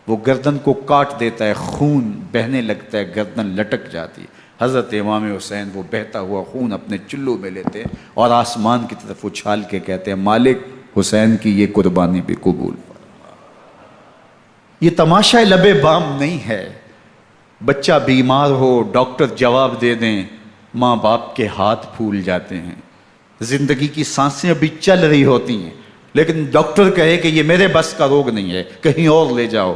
وہ گردن کو کاٹ دیتا ہے، خون بہنے لگتا ہے، گردن لٹک جاتی ہے۔ حضرت امام حسین وہ بہتا ہوا خون اپنے چلو میں لیتے ہیں اور آسمان کی طرف اچھال کے کہتے ہیں مالک حسین کی یہ قربانی بھی قبول فرما۔ یہ تماشا لبے بام نہیں ہے۔ بچہ بیمار ہو، ڈاکٹر جواب دے دیں، ماں باپ کے ہاتھ پھول جاتے ہیں۔ زندگی کی سانسیں ابھی چل رہی ہوتی ہیں، لیکن ڈاکٹر کہے کہ یہ میرے بس کا روگ نہیں ہے، کہیں اور لے جاؤ،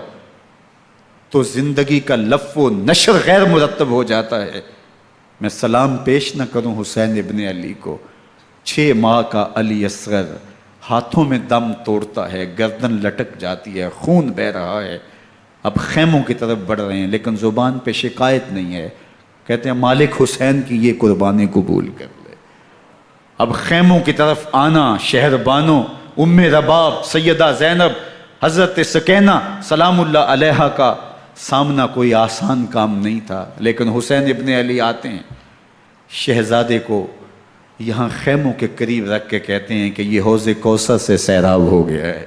تو زندگی کا لف و نشر غیر مرتب ہو جاتا ہے۔ میں سلام پیش نہ کروں حسین ابن علی کو، 6 ماہ کا علی اصغر ہاتھوں میں دم توڑتا ہے، گردن لٹک جاتی ہے، خون بہہ رہا ہے۔ اب خیموں کی طرف بڑھ رہے ہیں لیکن زبان پہ شکایت نہیں ہے، کہتے ہیں مالک حسین کی یہ قربانی قبول کر لے۔ اب خیموں کی طرف آنا، شہر بانوں ام رباب سیدہ زینب حضرت سکینہ سلام اللہ علیہا کا سامنا کوئی آسان کام نہیں تھا، لیکن حسین ابن علی آتے ہیں، شہزادے کو یہاں خیموں کے قریب رکھ کے کہتے ہیں کہ یہ حوض کوثر سے سیراب ہو گیا ہے۔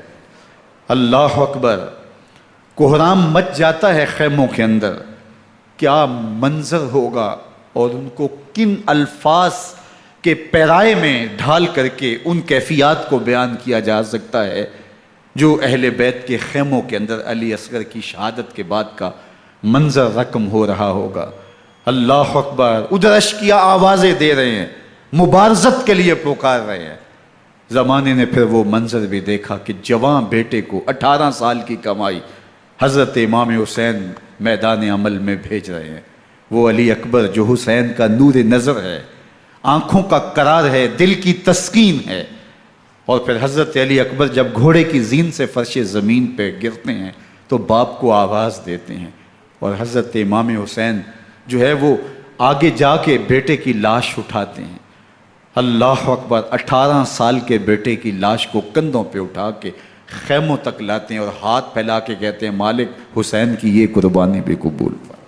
اللہ اکبر، کوہرام مچ جاتا ہے خیموں کے اندر، کیا منظر ہوگا اور ان کو کن الفاظ کے پیرائے میں ڈھال کر کے ان کیفیات کو بیان کیا جا سکتا ہے جو اہل بیت کے خیموں کے اندر علی اصغر کی شہادت کے بعد کا منظر رقم ہو رہا ہوگا۔ اللہ اکبر، ادھر اشکیا آوازیں دے رہے ہیں، مبارزت کے لیے پکار رہے ہیں۔ زمانے نے پھر وہ منظر بھی دیکھا کہ جوان بیٹے کو 18 سال کی کمائی حضرت امام حسین میدان عمل میں بھیج رہے ہیں۔ وہ علی اکبر جو حسین کا نور نظر ہے، آنکھوں کا قرار ہے، دل کی تسکین ہے۔ اور پھر حضرت علی اکبر جب گھوڑے کی زین سے فرش زمین پہ گرتے ہیں تو باپ کو آواز دیتے ہیں، اور حضرت امام حسین جو ہے وہ آگے جا کے بیٹے کی لاش اٹھاتے ہیں۔ اللہ اکبر، 18 سال کے بیٹے کی لاش کو کندھوں پہ اٹھا کے خیموں تک لاتے ہیں اور ہاتھ پھیلا کے کہتے ہیں مالک حسین کی یہ قربانی بھی قبول فرما۔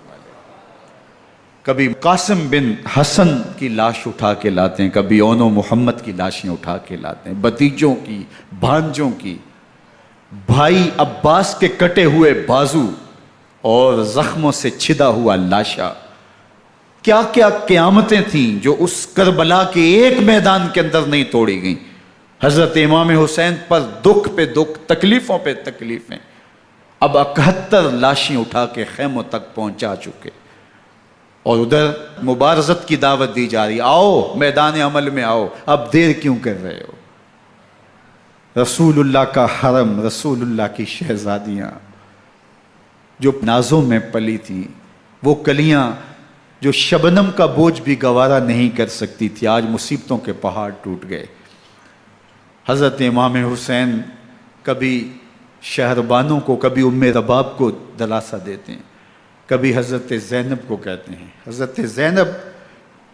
کبھی قاسم بن حسن کی لاش اٹھا کے لاتے ہیں، کبھی اون و محمد کی لاشیں اٹھا کے لاتے ہیں، بتیجوں کی، بھانجوں کی، بھائی عباس کے کٹے ہوئے بازو اور زخموں سے چھدا ہوا لاشا۔ کیا کیا قیامتیں تھیں جو اس کربلا کے ایک میدان کے اندر نہیں توڑی گئیں۔ حضرت امام حسین پر دکھ پہ دکھ، تکلیفوں پہ تکلیفیں۔ اب 71 لاشیں اٹھا کے خیموں تک پہنچا چکے، اور ادھر مبارزت کی دعوت دی جا رہی، آؤ میدان عمل میں آؤ، اب دیر کیوں کر رہے ہو۔ رسول اللہ کا حرم، رسول اللہ کی شہزادیاں جو نازوں میں پلی تھیں، وہ کلیاں جو شبنم کا بوجھ بھی گوارا نہیں کر سکتی تھی، آج مصیبتوں کے پہاڑ ٹوٹ گئے۔ حضرت امام حسین کبھی شہربانوں کو، کبھی ام رباب کو دلاسا دیتے ہیں، کبھی حضرت زینب کو کہتے ہیں۔ حضرت زینب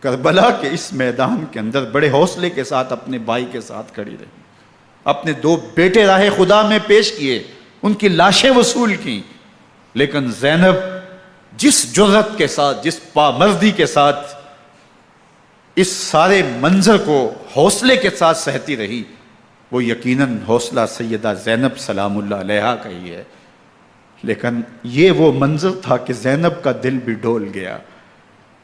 کربلا کے اس میدان کے اندر بڑے حوصلے کے ساتھ اپنے بھائی کے ساتھ کھڑی رہی، اپنے 2 بیٹے راہ خدا میں پیش کیے، ان کی لاشیں وصول کیں، لیکن زینب جس جرأت کے ساتھ، جس پامردی کے ساتھ اس سارے منظر کو حوصلے کے ساتھ سہتی رہی، وہ یقیناً حوصلہ سیدہ زینب سلام اللہ علیہا کا ہی ہے۔ لیکن یہ وہ منظر تھا کہ زینب کا دل بھی ڈول گیا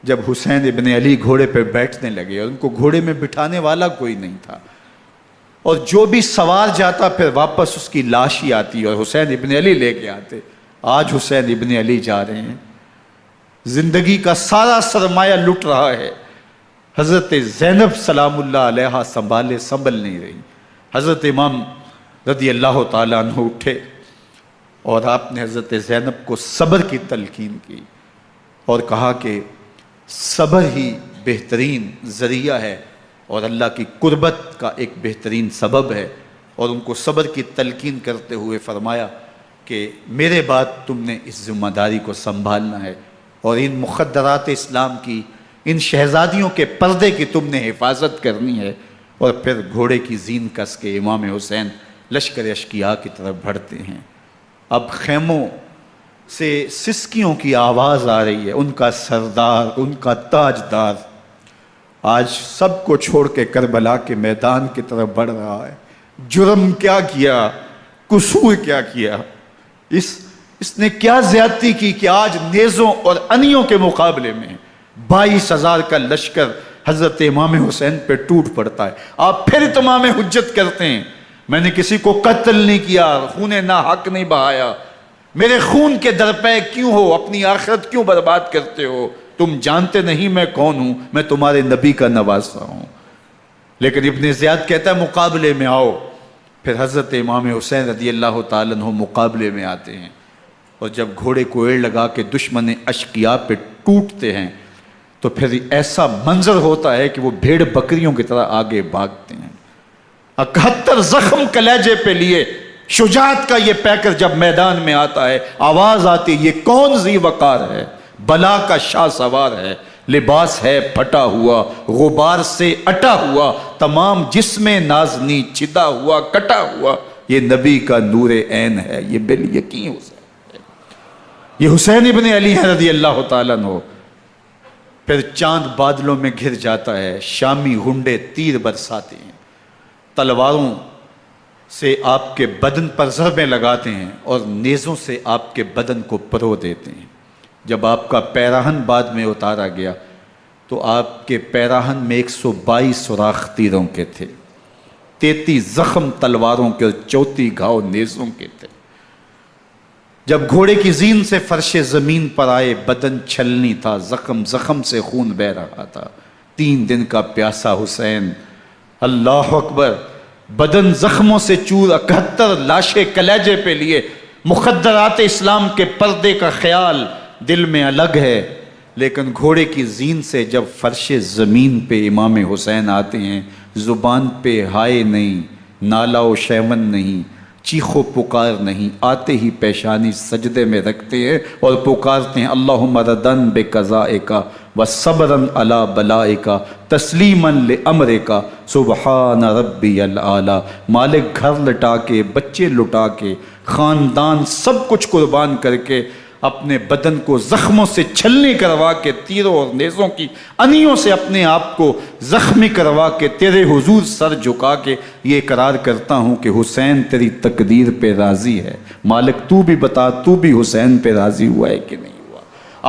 جب حسین ابن علی گھوڑے پہ بیٹھنے لگے، اور ان کو گھوڑے میں بٹھانے والا کوئی نہیں تھا، اور جو بھی سوار جاتا پھر واپس اس کی لاش ہی آتی اور حسین ابن علی لے کے آتے۔ آج حسین ابن علی جا رہے ہیں، زندگی کا سارا سرمایہ لٹ رہا ہے، حضرت زینب سلام اللہ علیہا سنبھل نہیں رہی۔ حضرت امام رضی اللہ تعالیٰ عنہ اٹھے اور آپ نے حضرت زینب کو صبر کی تلقین کی اور کہا کہ صبر ہی بہترین ذریعہ ہے اور اللہ کی قربت کا ایک بہترین سبب ہے، اور ان کو صبر کی تلقین کرتے ہوئے فرمایا کہ میرے بعد تم نے اس ذمہ داری کو سنبھالنا ہے، اور ان مخدرات اسلام کی، ان شہزادیوں کے پردے کی تم نے حفاظت کرنی ہے۔ اور پھر گھوڑے کی زین کس کے امام حسین لشکر اشکیا کی طرف بڑھتے ہیں۔ اب خیموں سے سسکیوں کی آواز آ رہی ہے، ان کا سردار، ان کا تاجدار آج سب کو چھوڑ کے کربلا کے میدان کی طرف بڑھ رہا ہے۔ جرم کیا کیا، قصور کیا کیا، اس نے کیا زیادتی کی کہ آج نیزوں اور انیوں کے مقابلے میں 22,000 کا لشکر حضرت امام حسین پہ ٹوٹ پڑتا ہے۔ آپ پھر اتمام حجت کرتے ہیں، میں نے کسی کو قتل نہیں کیا، خون ناحق نہیں بہایا، میرے خون کے درپے کیوں ہو، اپنی آخرت کیوں برباد کرتے ہو، تم جانتے نہیں میں کون ہوں، میں تمہارے نبی کا نواسا ہوں۔ لیکن ابن زیاد کہتا ہے مقابلے میں آؤ۔ پھر حضرت امام حسین رضی اللہ تعالیٰ عنہ مقابلے میں آتے ہیں، اور جب گھوڑے کو ایڑ لگا کے دشمن اشقیاء پہ ٹوٹتے ہیں تو پھر ایسا منظر ہوتا ہے کہ وہ بھیڑ بکریوں کی طرح آگے بھاگتے ہیں۔ 71 زخم کلیجے پہ لیے شجاعت کا یہ پیکر جب میدان میں آتا ہے، آواز آتی ہے یہ کون ذی وقار ہے، بلا کا شاہ سوار ہے، لباس ہے پھٹا ہوا غبار سے اٹا ہوا، تمام جسم نازنی چدا ہوا کٹا ہوا، یہ نبی کا نور عین ہے، یہ بالیقین حسین ہے، یہ حسین ابن علی ہے رضی اللہ تعالیٰ عنہ۔ پھر چاند بادلوں میں گھر جاتا ہے، شامی غنڈے تیر برساتے ہیں، تلواروں سے آپ کے بدن پر ضربیں لگاتے ہیں اور نیزوں سے آپ کے بدن کو پرو دیتے ہیں۔ جب آپ کا پیراہن بعد میں اتارا گیا تو آپ کے پیراہن میں 122 سوراخ تیروں کے تھے، 33 زخم تلواروں کے اور 34 گھاؤ نیزوں کے تھے۔ جب گھوڑے کی زین سے فرش زمین پر آئے، بدن چھلنی تھا، زخم زخم سے خون بہہ رہا تھا، 3 دن کا پیاسا حسین، اللہ اکبر، بدن زخموں سے چور، 71 لاشیں کلیجے پہ لیے، مخدرات اسلام کے پردے کا خیال دل میں الگ ہے، لیکن گھوڑے کی زین سے جب فرش زمین پہ امام حسین آتے ہیں، زبان پہ ہائے نہیں، نالا و شیون نہیں، چیخ و پکار نہیں، آتے ہی پیشانی سجدے میں رکھتے ہیں اور پکارتے ہیں اللہم ردن بقضائک وصبرن علی بلائک تسلیما لامرک سبحان ربی الاعلی۔ مالک گھر لٹا کے، بچے لٹا کے، خاندان سب کچھ قربان کر کے، اپنے بدن کو زخموں سے چھلنی کروا کے، تیروں اور نیزوں کی انیوں سے اپنے آپ کو زخمی کروا کے، تیرے حضور سر جھکا کے یہ اقرار کرتا ہوں کہ حسین تیری تقدیر پہ راضی ہے، مالک تو بھی بتا، تو بھی حسین پہ راضی ہوا ہے کہ نہیں ہوا۔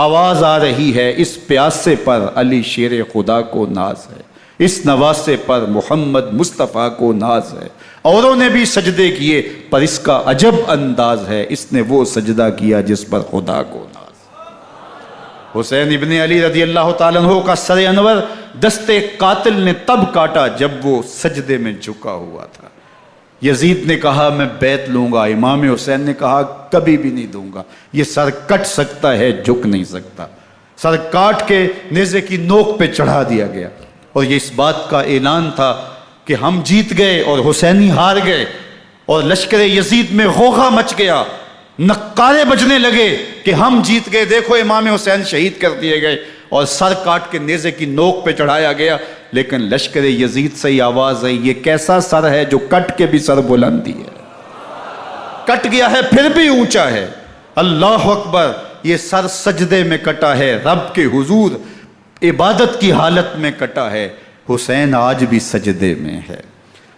آواز آ رہی ہے، اس پیاسے پر علی شیر خدا کو ناز ہے، اس نواسے پر محمد مصطفیٰ کو ناز ہے۔ اوروں نے بھی سجدے کیے پر اس کا عجب انداز ہے، اس نے وہ سجدہ کیا جس پر خدا کو ناز۔ حسین ابن علی رضی اللہ تعالیٰ عنہ کا سر انور دستے قاتل نے تب کاٹا جب وہ سجدے میں جھکا ہوا تھا۔ یزید نے کہا میں بیعت لوں گا، امام حسین نے کہا کبھی بھی نہیں دوں گا، یہ سر کٹ سکتا ہے جھک نہیں سکتا۔ سر کاٹ کے نیزے کی نوک پہ چڑھا دیا گیا اور یہ اس بات کا اعلان تھا کہ ہم جیت گئے اور حسینی ہار گئے، اور لشکر یزید میں غوغا مچ گیا، نقارے بجنے لگے کہ ہم جیت گئے، دیکھو امام حسین شہید کر دیے گئے، اور سر کاٹ کے نیزے کی نوک پہ چڑھایا گیا۔ لیکن لشکر یزید سے ہی آواز آئی یہ کیسا سر ہے جو کٹ کے بھی سر بلندی ہے، کٹ گیا ہے پھر بھی اونچا ہے، اللہ اکبر، یہ سر سجدے میں کٹا ہے، رب کے حضور عبادت کی حالت میں کٹا ہے۔ حسین آج بھی سجدے میں ہے،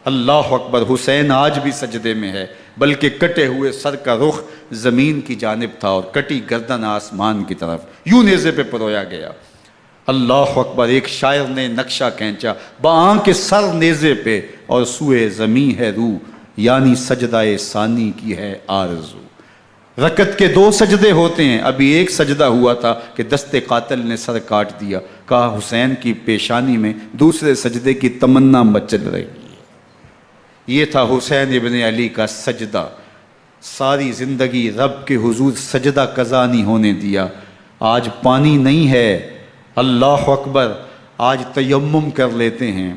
اللہ اکبر، حسین آج بھی سجدے میں ہے، بلکہ کٹے ہوئے سر کا رخ زمین کی جانب تھا اور کٹی گردن آسمان کی طرف، یوں نیزے پہ پرویا گیا۔ اللہ اکبر، ایک شاعر نے نقشہ کھینچا، بآنکھ سر نیزے پہ اور سوئے زمیں ہے روح، یعنی سجدہ ثانی کی ہے آرزو۔ رکعت کے 2 سجدے ہوتے ہیں، ابھی ایک سجدہ ہوا تھا کہ دست قاتل نے سر کاٹ دیا، کہا حسین کی پیشانی میں دوسرے سجدے کی تمنا مچل رہی ہے۔ یہ تھا حسین ابن علی کا سجدہ، ساری زندگی رب کے حضور سجدہ قضا نہیں ہونے دیا۔ آج پانی نہیں ہے، اللہ اکبر، آج تیمم کر لیتے ہیں،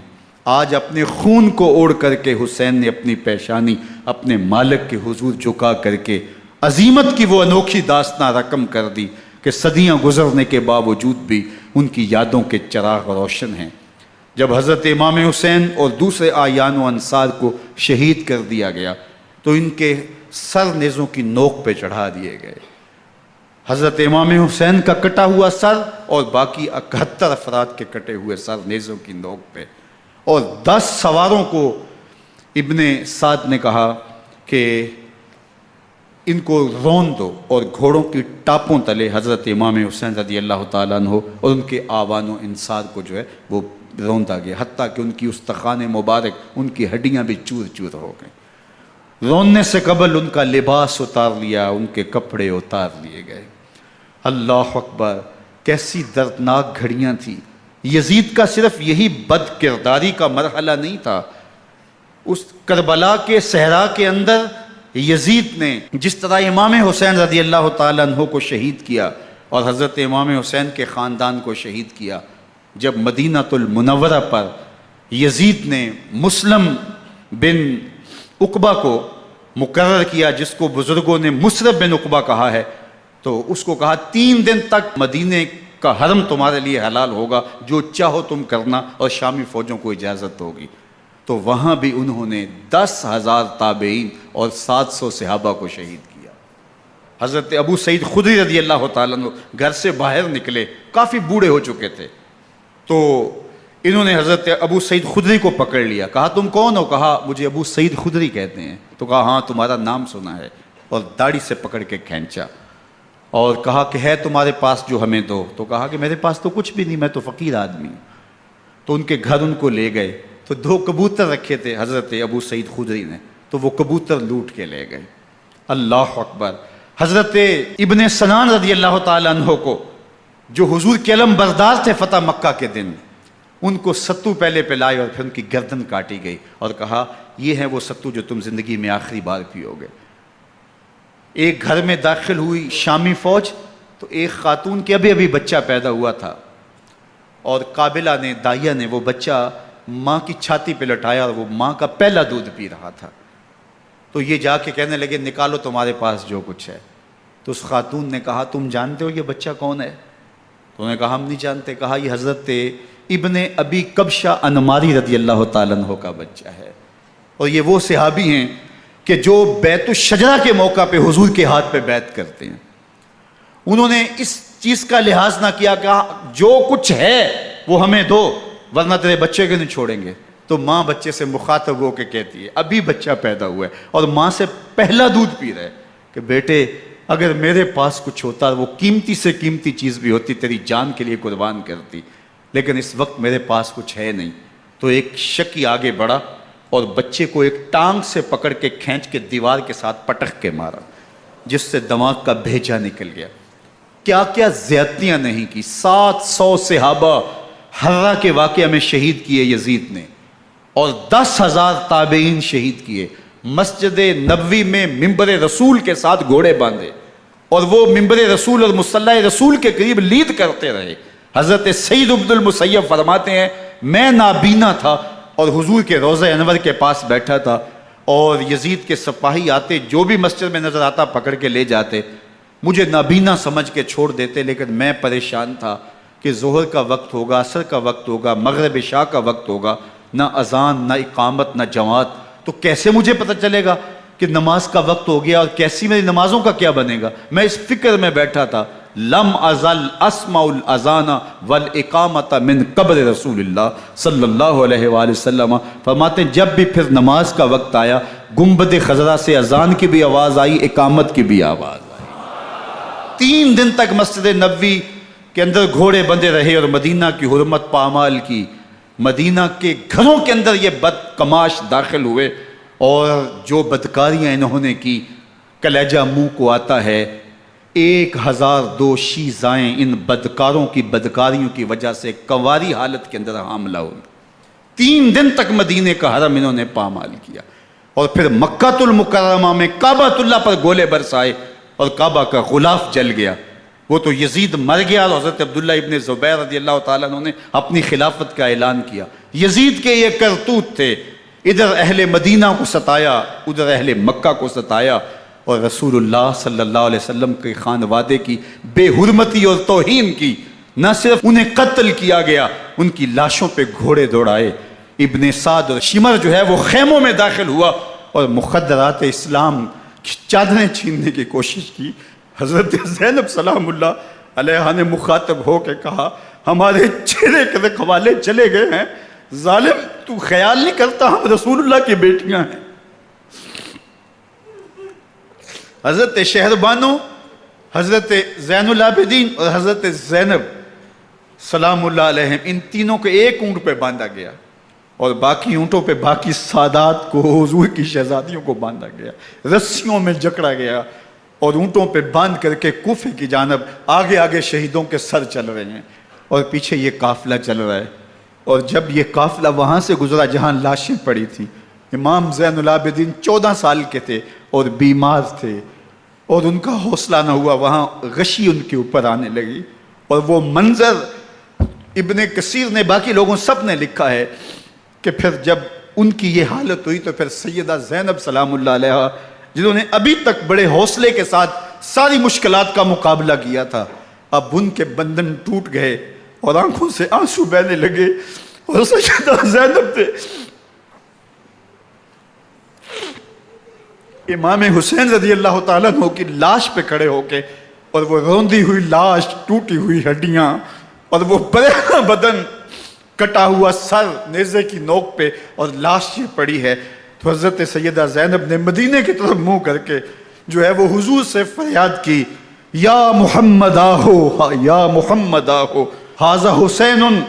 آج اپنے خون کو اوڑھ کر کے حسین نے اپنی پیشانی اپنے مالک کے حضور جھکا کر کے عظیمت کی وہ انوکھی داستان رقم کر دی کہ صدیاں گزرنے کے باوجود بھی ان کی یادوں کے چراغ روشن ہیں۔ جب حضرت امام حسین اور دوسرے آیان و انصار کو شہید کر دیا گیا تو ان کے سر نیزوں کی نوک پہ چڑھا دیے گئے، حضرت امام حسین کا کٹا ہوا سر اور باقی 71 افراد کے کٹے ہوئے سر نیزوں کی نوک پہ، اور 10 سواروں کو ابن سعد نے کہا کہ ان کو رون دو، اور گھوڑوں کی ٹاپوں تلے حضرت امام حسین رضی اللہ تعالیٰ عنہ اور ان کے آوان و انصار کو جو ہے وہ روندا گیا، حتیٰ کہ ان کی استخوان مبارک، ان کی ہڈیاں بھی چور چور ہو گئیں۔ روننے سے قبل ان کا لباس اتار لیا، ان کے کپڑے اتار لیے گئے۔ اللہ اکبر، کیسی دردناک گھڑیاں تھیں۔ یزید کا صرف یہی بد کرداری کا مرحلہ نہیں تھا، اس کربلا کے صحرا کے اندر یزید نے جس طرح امام حسین رضی اللہ تعالیٰ عنہ کو شہید کیا اور حضرت امام حسین کے خاندان کو شہید کیا، جب مدینہ المنورہ پر یزید نے مسلم بن عقبہ کو مقرر کیا، جس کو بزرگوں نے مصرب بن عقبہ کہا ہے، تو اس کو کہا 3 دن تک مدینے کا حرم تمہارے لیے حلال ہوگا، جو چاہو تم کرنا، اور شامی فوجوں کو اجازت ہوگی۔ تو وہاں بھی انہوں نے 10,000 تابعین اور 700 صحابہ کو شہید کیا۔ حضرت ابو سعید خدری رضی اللہ تعالیٰ عنہ گھر سے باہر نکلے، کافی بوڑھے ہو چکے تھے، تو انہوں نے حضرت ابو سعید خدری کو پکڑ لیا، کہا تم کون ہو؟ کہا مجھے ابو سعید خدری کہتے ہیں۔ تو کہا ہاں تمہارا نام سنا ہے، اور داڑھی سے پکڑ کے کھینچا اور کہا کہ ہے تمہارے پاس جو ہمیں دو؟ تو کہا کہ میرے پاس تو کچھ بھی نہیں، میں تو فقیر آدمی ہوں۔ تو ان کے گھر ان کو لے گئے، تو 2 کبوتر رکھے تھے حضرت ابو سعید خدری نے، تو وہ کبوتر لوٹ کے لے گئے۔ اللہ اکبر۔ حضرت ابن سنان رضی اللہ تعالیٰ عنہ کو، جو حضور کے علم بردار تھے فتح مکہ کے دن، ان کو ستو پہلے پلائے اور پھر ان کی گردن کاٹی گئی، اور کہا یہ ہے وہ ستو جو تم زندگی میں آخری بار پیو گے۔ ایک گھر میں داخل ہوئی شامی فوج، تو ایک خاتون کے ابھی بچہ پیدا ہوا تھا، اور قابلہ نے، دائیا نے وہ بچہ ماں کی چھاتی پہ لٹایا، اور وہ ماں کا پہلا دودھ پی رہا تھا۔ تو یہ جا کے کہنے لگے نکالو تمہارے پاس جو کچھ ہے۔ تو اس خاتون نے کہا تم جانتے ہو یہ بچہ کون ہے؟ تو انہوں نے کہا ہم نہیں جانتے۔ کہا یہ حضرت ابن ابی کبشہ انماری رضی اللہ تعالیٰ عنہ کا بچہ ہے، اور یہ وہ صحابی ہیں کہ جو بیت الشجرہ کے موقع پہ حضور کے ہاتھ پہ بیعت کرتے ہیں۔ انہوں نے اس چیز کا لحاظ نہ کیا کہ جو کچھ ہے وہ ہمیں دو، ورنہ تیرے بچے کو نہیں چھوڑیں گے۔ تو ماں بچے سے مخاطب ہو کے کہتی ہے، ابھی بچہ پیدا ہوا ہے اور ماں سے پہلا دودھ پی رہا ہے، کہ بیٹے اگر میرے پاس کچھ ہوتا، وہ قیمتی سے قیمتی چیز بھی ہوتی، تیری جان کے لیے قربان کرتی، لیکن اس وقت میرے پاس کچھ ہے نہیں۔ تو ایک شکی آگے بڑھا اور بچے کو ایک ٹانگ سے پکڑ کے کھینچ کے دیوار کے ساتھ پٹک کے مارا، جس سے دماغ کا بھیجا نکل گیا۔ کیا کیا زیادتیاں نہیں کی۔ 700 صحابہ حرہ کے واقعہ میں شہید کیے یزید نے، اور 10,000 تابعین شہید کیے۔ مسجد نبوی میں ممبر رسول کے ساتھ گھوڑے باندھے، اور وہ ممبر رسول اور مصلی رسول کے قریب لید کرتے رہے۔ حضرت سید عبد المسیب فرماتے ہیں میں نابینا تھا اور حضور کے روضہ انور کے پاس بیٹھا تھا، اور یزید کے سپاہی آتے، جو بھی مسجد میں نظر آتا پکڑ کے لے جاتے، مجھے نابینا سمجھ کے چھوڑ دیتے، لیکن میں پریشان تھا کہ ظہر کا وقت ہوگا، عصر کا وقت ہوگا، مغرب عشاء کا وقت ہوگا، نہ اذان نہ اقامت نہ جماعت، تو کیسے مجھے پتہ چلے گا کہ نماز کا وقت ہو گیا، اور کیسی میری نمازوں کا کیا بنے گا؟ میں اس فکر میں بیٹھا تھا۔ لم ازل اسمع الاذان والاقامت من قبر رسول اللہ صلی اللہ علیہ وآلہ وسلم۔ فرماتے ہیں جب بھی پھر نماز کا وقت آیا، گنبد خضرا سے اذان کی بھی آواز آئی، اقامت کی بھی آواز آئی۔ 3 دن تک مسجد نبوی کے اندر گھوڑے بندے رہے، اور مدینہ کی حرمت پامال کی۔ مدینہ کے گھروں کے اندر یہ بدکماش داخل ہوئے، اور جو بدکاریاں انہوں نے کی، کلیجہ منہ کو آتا ہے۔ 1002 شیزائیں ان بدکاروں کی بدکاریوں کی وجہ سے کنواری حالت کے اندر حاملہ ہوئی۔ 3 دن تک مدینے کا حرم انہوں نے پامال کیا، اور پھر مکہ المکرمہ میں کعبۃ اللہ پر گولے برسائے، اور کعبہ کا غلاف جل گیا۔ وہ تو یزید مر گیا، اور حضرت عبداللہ ابن زبیر رضی اللہ تعالیٰ عنہ نے اپنی خلافت کا اعلان کیا۔ یزید کے یہ کرتوت تھے، ادھر اہل مدینہ کو ستایا، ادھر اہل مکہ کو ستایا، اور رسول اللہ صلی اللہ علیہ وسلم کے خانوادے کی بے حرمتی اور توہین کی۔ نہ صرف انہیں قتل کیا گیا، ان کی لاشوں پہ گھوڑے دوڑائے۔ ابن سعد اور شمر جو ہے وہ خیموں میں داخل ہوا، اور مخدرات اسلام کی چادریں چھیننے کی کوشش کی۔ حضرت زینب سلام اللہ علیہ نے مخاطب ہو کے کہا ہمارے چہرے کے رکھوالے چلے گئے ہیں، ظالم تو خیال نہیں کرتا ہم رسول اللہ کی بیٹیاں ہیں۔ حضرت شہربانو، حضرت زین العابدین اور حضرت زینب سلام اللہ علیہ، ان تینوں کو ایک اونٹ پہ باندھا گیا، اور باقی اونٹوں پہ باقی سادات کو، حضور کی شہزادیوں کو باندھا گیا، رسیوں میں جکڑا گیا، اور اونٹوں پہ باندھ کر کے کوفے کی جانب آگے آگے شہیدوں کے سر چل رہے ہیں، اور پیچھے یہ قافلہ چل رہا ہے۔ اور جب یہ قافلہ وہاں سے گزرا جہاں لاشیں پڑی تھیں، امام زین العابدین 14 سال کے تھے اور بیمار تھے، اور ان کا حوصلہ نہ ہوا، وہاں غشی ان کے اوپر آنے لگی، اور وہ منظر ابن کثیر نے، باقی لوگوں سب نے لکھا ہے کہ پھر جب ان کی یہ حالت ہوئی تو پھر سیدہ زینب سلام اللہ علیہ، جنہوں نے ابھی تک بڑے حوصلے کے ساتھ ساری مشکلات کا مقابلہ کیا تھا، اب ان کے بندھن ٹوٹ گئے اور آنکھوں سے آنسو بہنے لگے، اور سیدہ زینب نے امام حسین رضی اللہ تعالیٰ عنہ کی لاش پہ کھڑے ہو کے، اور وہ روندی ہوئی لاش، ٹوٹی ہوئی ہڈیاں، اور وہ برینا بدن، کٹا ہوا سر نیزے کی نوک پہ، اور لاش یہ پڑی ہے، تو حضرت سیدہ زینب نے مدینے کی طرف منہ کر کے جو ہے وہ حضور سے فریاد کی، یا محمد آہو، یا محمد آہو، ھذا حسین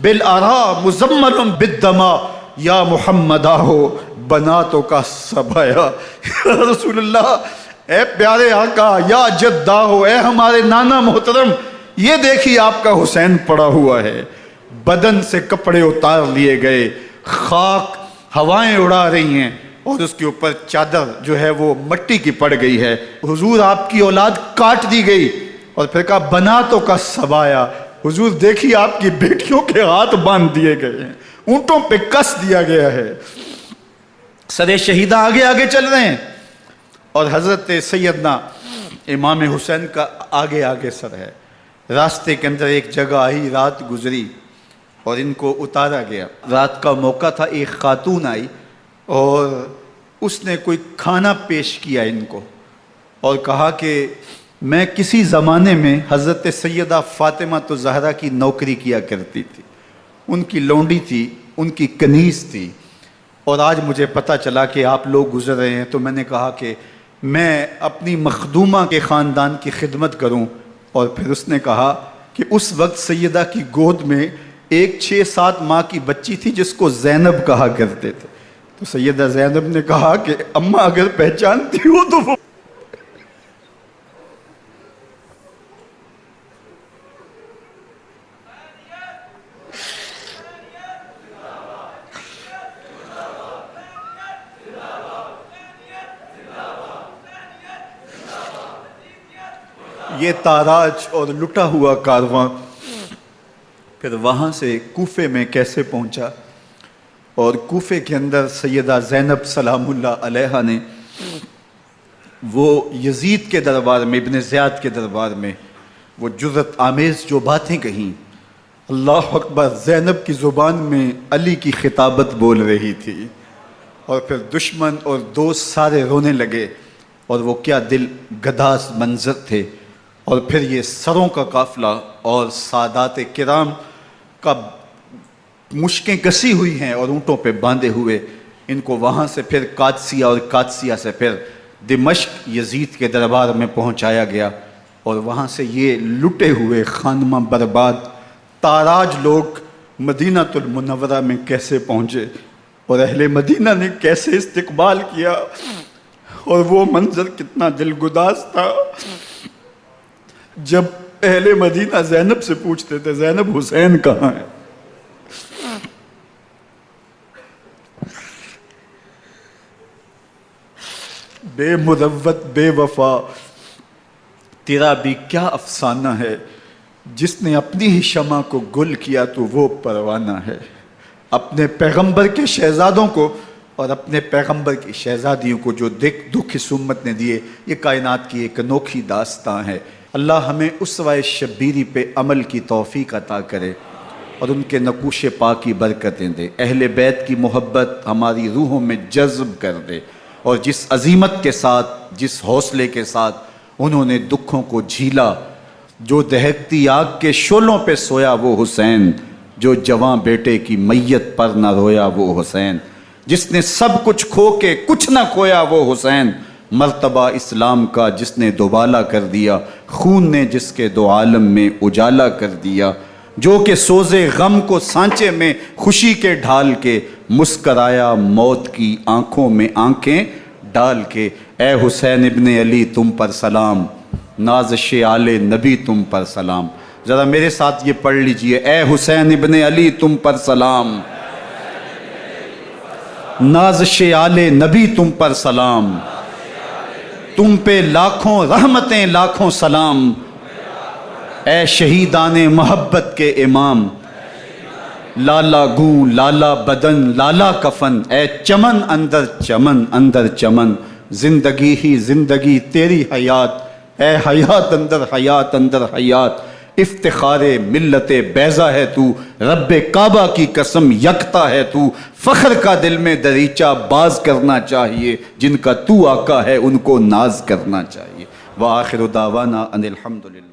بالآراء مزمل بالدماء، یا محمد آہو بناتوں کا سبایا۔ یا رسول اللہ، اے پیارے آقا، یا جد آہو، اے ہمارے نانا محترم، یہ دیکھیے آپ کا حسین پڑا ہوا ہے، بدن سے کپڑے اتار لیے گئے، خاک ہوائیں اڑا رہی ہیں، اور اس کے اوپر چادر جو ہے وہ مٹی کی پڑ گئی ہے۔ حضور آپ کی اولاد کاٹ دی گئی، اور پھر کہا بناتوں کا سبایا، حضور دیکھیے آپ کی بیٹیوں کے ہاتھ باندھ دیے گئے ہیں، اونٹوں پہ کس دیا گیا ہے، سر شہیدہ آگے آگے چل رہے ہیں، اور حضرت سیدنا امام حسین کا آگے آگے سر ہے۔ راستے کے اندر ایک جگہ آئی، رات گزری اور ان کو اتارا گیا۔ رات کا موقع تھا، ایک خاتون آئی اور اس نے کوئی کھانا پیش کیا ان کو، اور کہا کہ میں کسی زمانے میں حضرت سیدہ فاطمہ الزہرا کی نوکری کیا کرتی تھی، ان کی لونڈی تھی، ان کی کنیز تھی، اور آج مجھے پتہ چلا کہ آپ لوگ گزر رہے ہیں، تو میں نے کہا کہ میں اپنی مخدومہ کے خاندان کی خدمت کروں۔ اور پھر اس نے کہا کہ اس وقت سیدہ کی گود میں ایک 6-7 ماہ کی بچی تھی جس کو زینب کہا کرتے تھے، تو سیدہ زینب نے کہا کہ اماں اگر پہچانتی ہو تو وہ یہ تاراج اور لٹا ہوا کارواں پھر وہاں سے کوفے میں کیسے پہنچا، اور کوفے کے اندر سیدہ زینب سلام اللہ علیہا نے وہ یزید کے دربار میں، ابن زیاد کے دربار میں وہ جرأت آمیز جو باتیں کہیں، اللہ اکبر، زینب کی زبان میں علی کی خطابت بول رہی تھی، اور پھر دشمن اور دوست سارے رونے لگے، اور وہ کیا دل گداز منظر تھے۔ اور پھر یہ سروں کا قافلہ اور سادات کرام کا مشکیں کسی ہوئی ہیں اور اونٹوں پہ باندھے ہوئے، ان کو وہاں سے پھر قادسیہ، اور قادسیہ سے پھر دمشق یزید کے دربار میں پہنچایا گیا، اور وہاں سے یہ لٹے ہوئے خانمہ برباد تاراج لوگ مدینہ المنورہ میں کیسے پہنچے، اور اہل مدینہ نے کیسے استقبال کیا، اور وہ منظر کتنا دلگداز تھا جب اہل مدینہ زینب سے پوچھتے تھے زینب حسین کہاں ہے؟ بے مروت بے وفا تیرا بھی کیا افسانہ ہے، جس نے اپنی ہی شمع کو گل کیا تو وہ پروانہ ہے۔ اپنے پیغمبر کے شہزادوں کو اور اپنے پیغمبر کی شہزادیوں کو جو دکھ اس امت نے دیے، یہ کائنات کی ایک انوکھی داستان ہے۔ اللہ ہمیں اسوہ شبیری پہ عمل کی توفیق عطا کرے اور ان کے نقوش پاک کی برکتیں دے، اہل بیت کی محبت ہماری روحوں میں جذب کر دے، اور جس عظیمت کے ساتھ، جس حوصلے کے ساتھ انہوں نے دکھوں کو جھیلا، جو دہکتی آگ کے شعلوں پہ سویا وہ حسین، جو جواں بیٹے کی میت پر نہ رویا وہ حسین، جس نے سب کچھ کھو کے کچھ نہ کھویا وہ حسین، مرتبہ اسلام کا جس نے دوبالا کر دیا، خون نے جس کے دو عالم میں اجالا کر دیا، جو کہ سوزے غم کو سانچے میں خوشی کے ڈھال کے مسکرایا موت کی آنکھوں میں آنکھیں ڈال کے۔ اے حسین ابن علی تم پر سلام، نازش آل نبی تم پر سلام۔ ذرا میرے ساتھ یہ پڑھ لیجئے، اے حسین ابن علی تم پر سلام، نازش آل نبی تم پر سلام، تم پہ لاکھوں رحمتیں لاکھوں سلام، اے شہیدان محبت کے امام، لالا گوں لالا بدن لالا کفن، اے چمن اندر چمن اندر چمن، زندگی ہی زندگی تیری حیات اے حیات اندر حیات اندر حیات، افتخار ملت بیضا ہے تو، رب کعبہ کی قسم یکتا ہے تو، فخر کا دل میں دریچہ باز کرنا چاہیے، جن کا تو آقا ہے ان کو ناز کرنا چاہیے۔ وآخر دعوانا ان الحمدللہ۔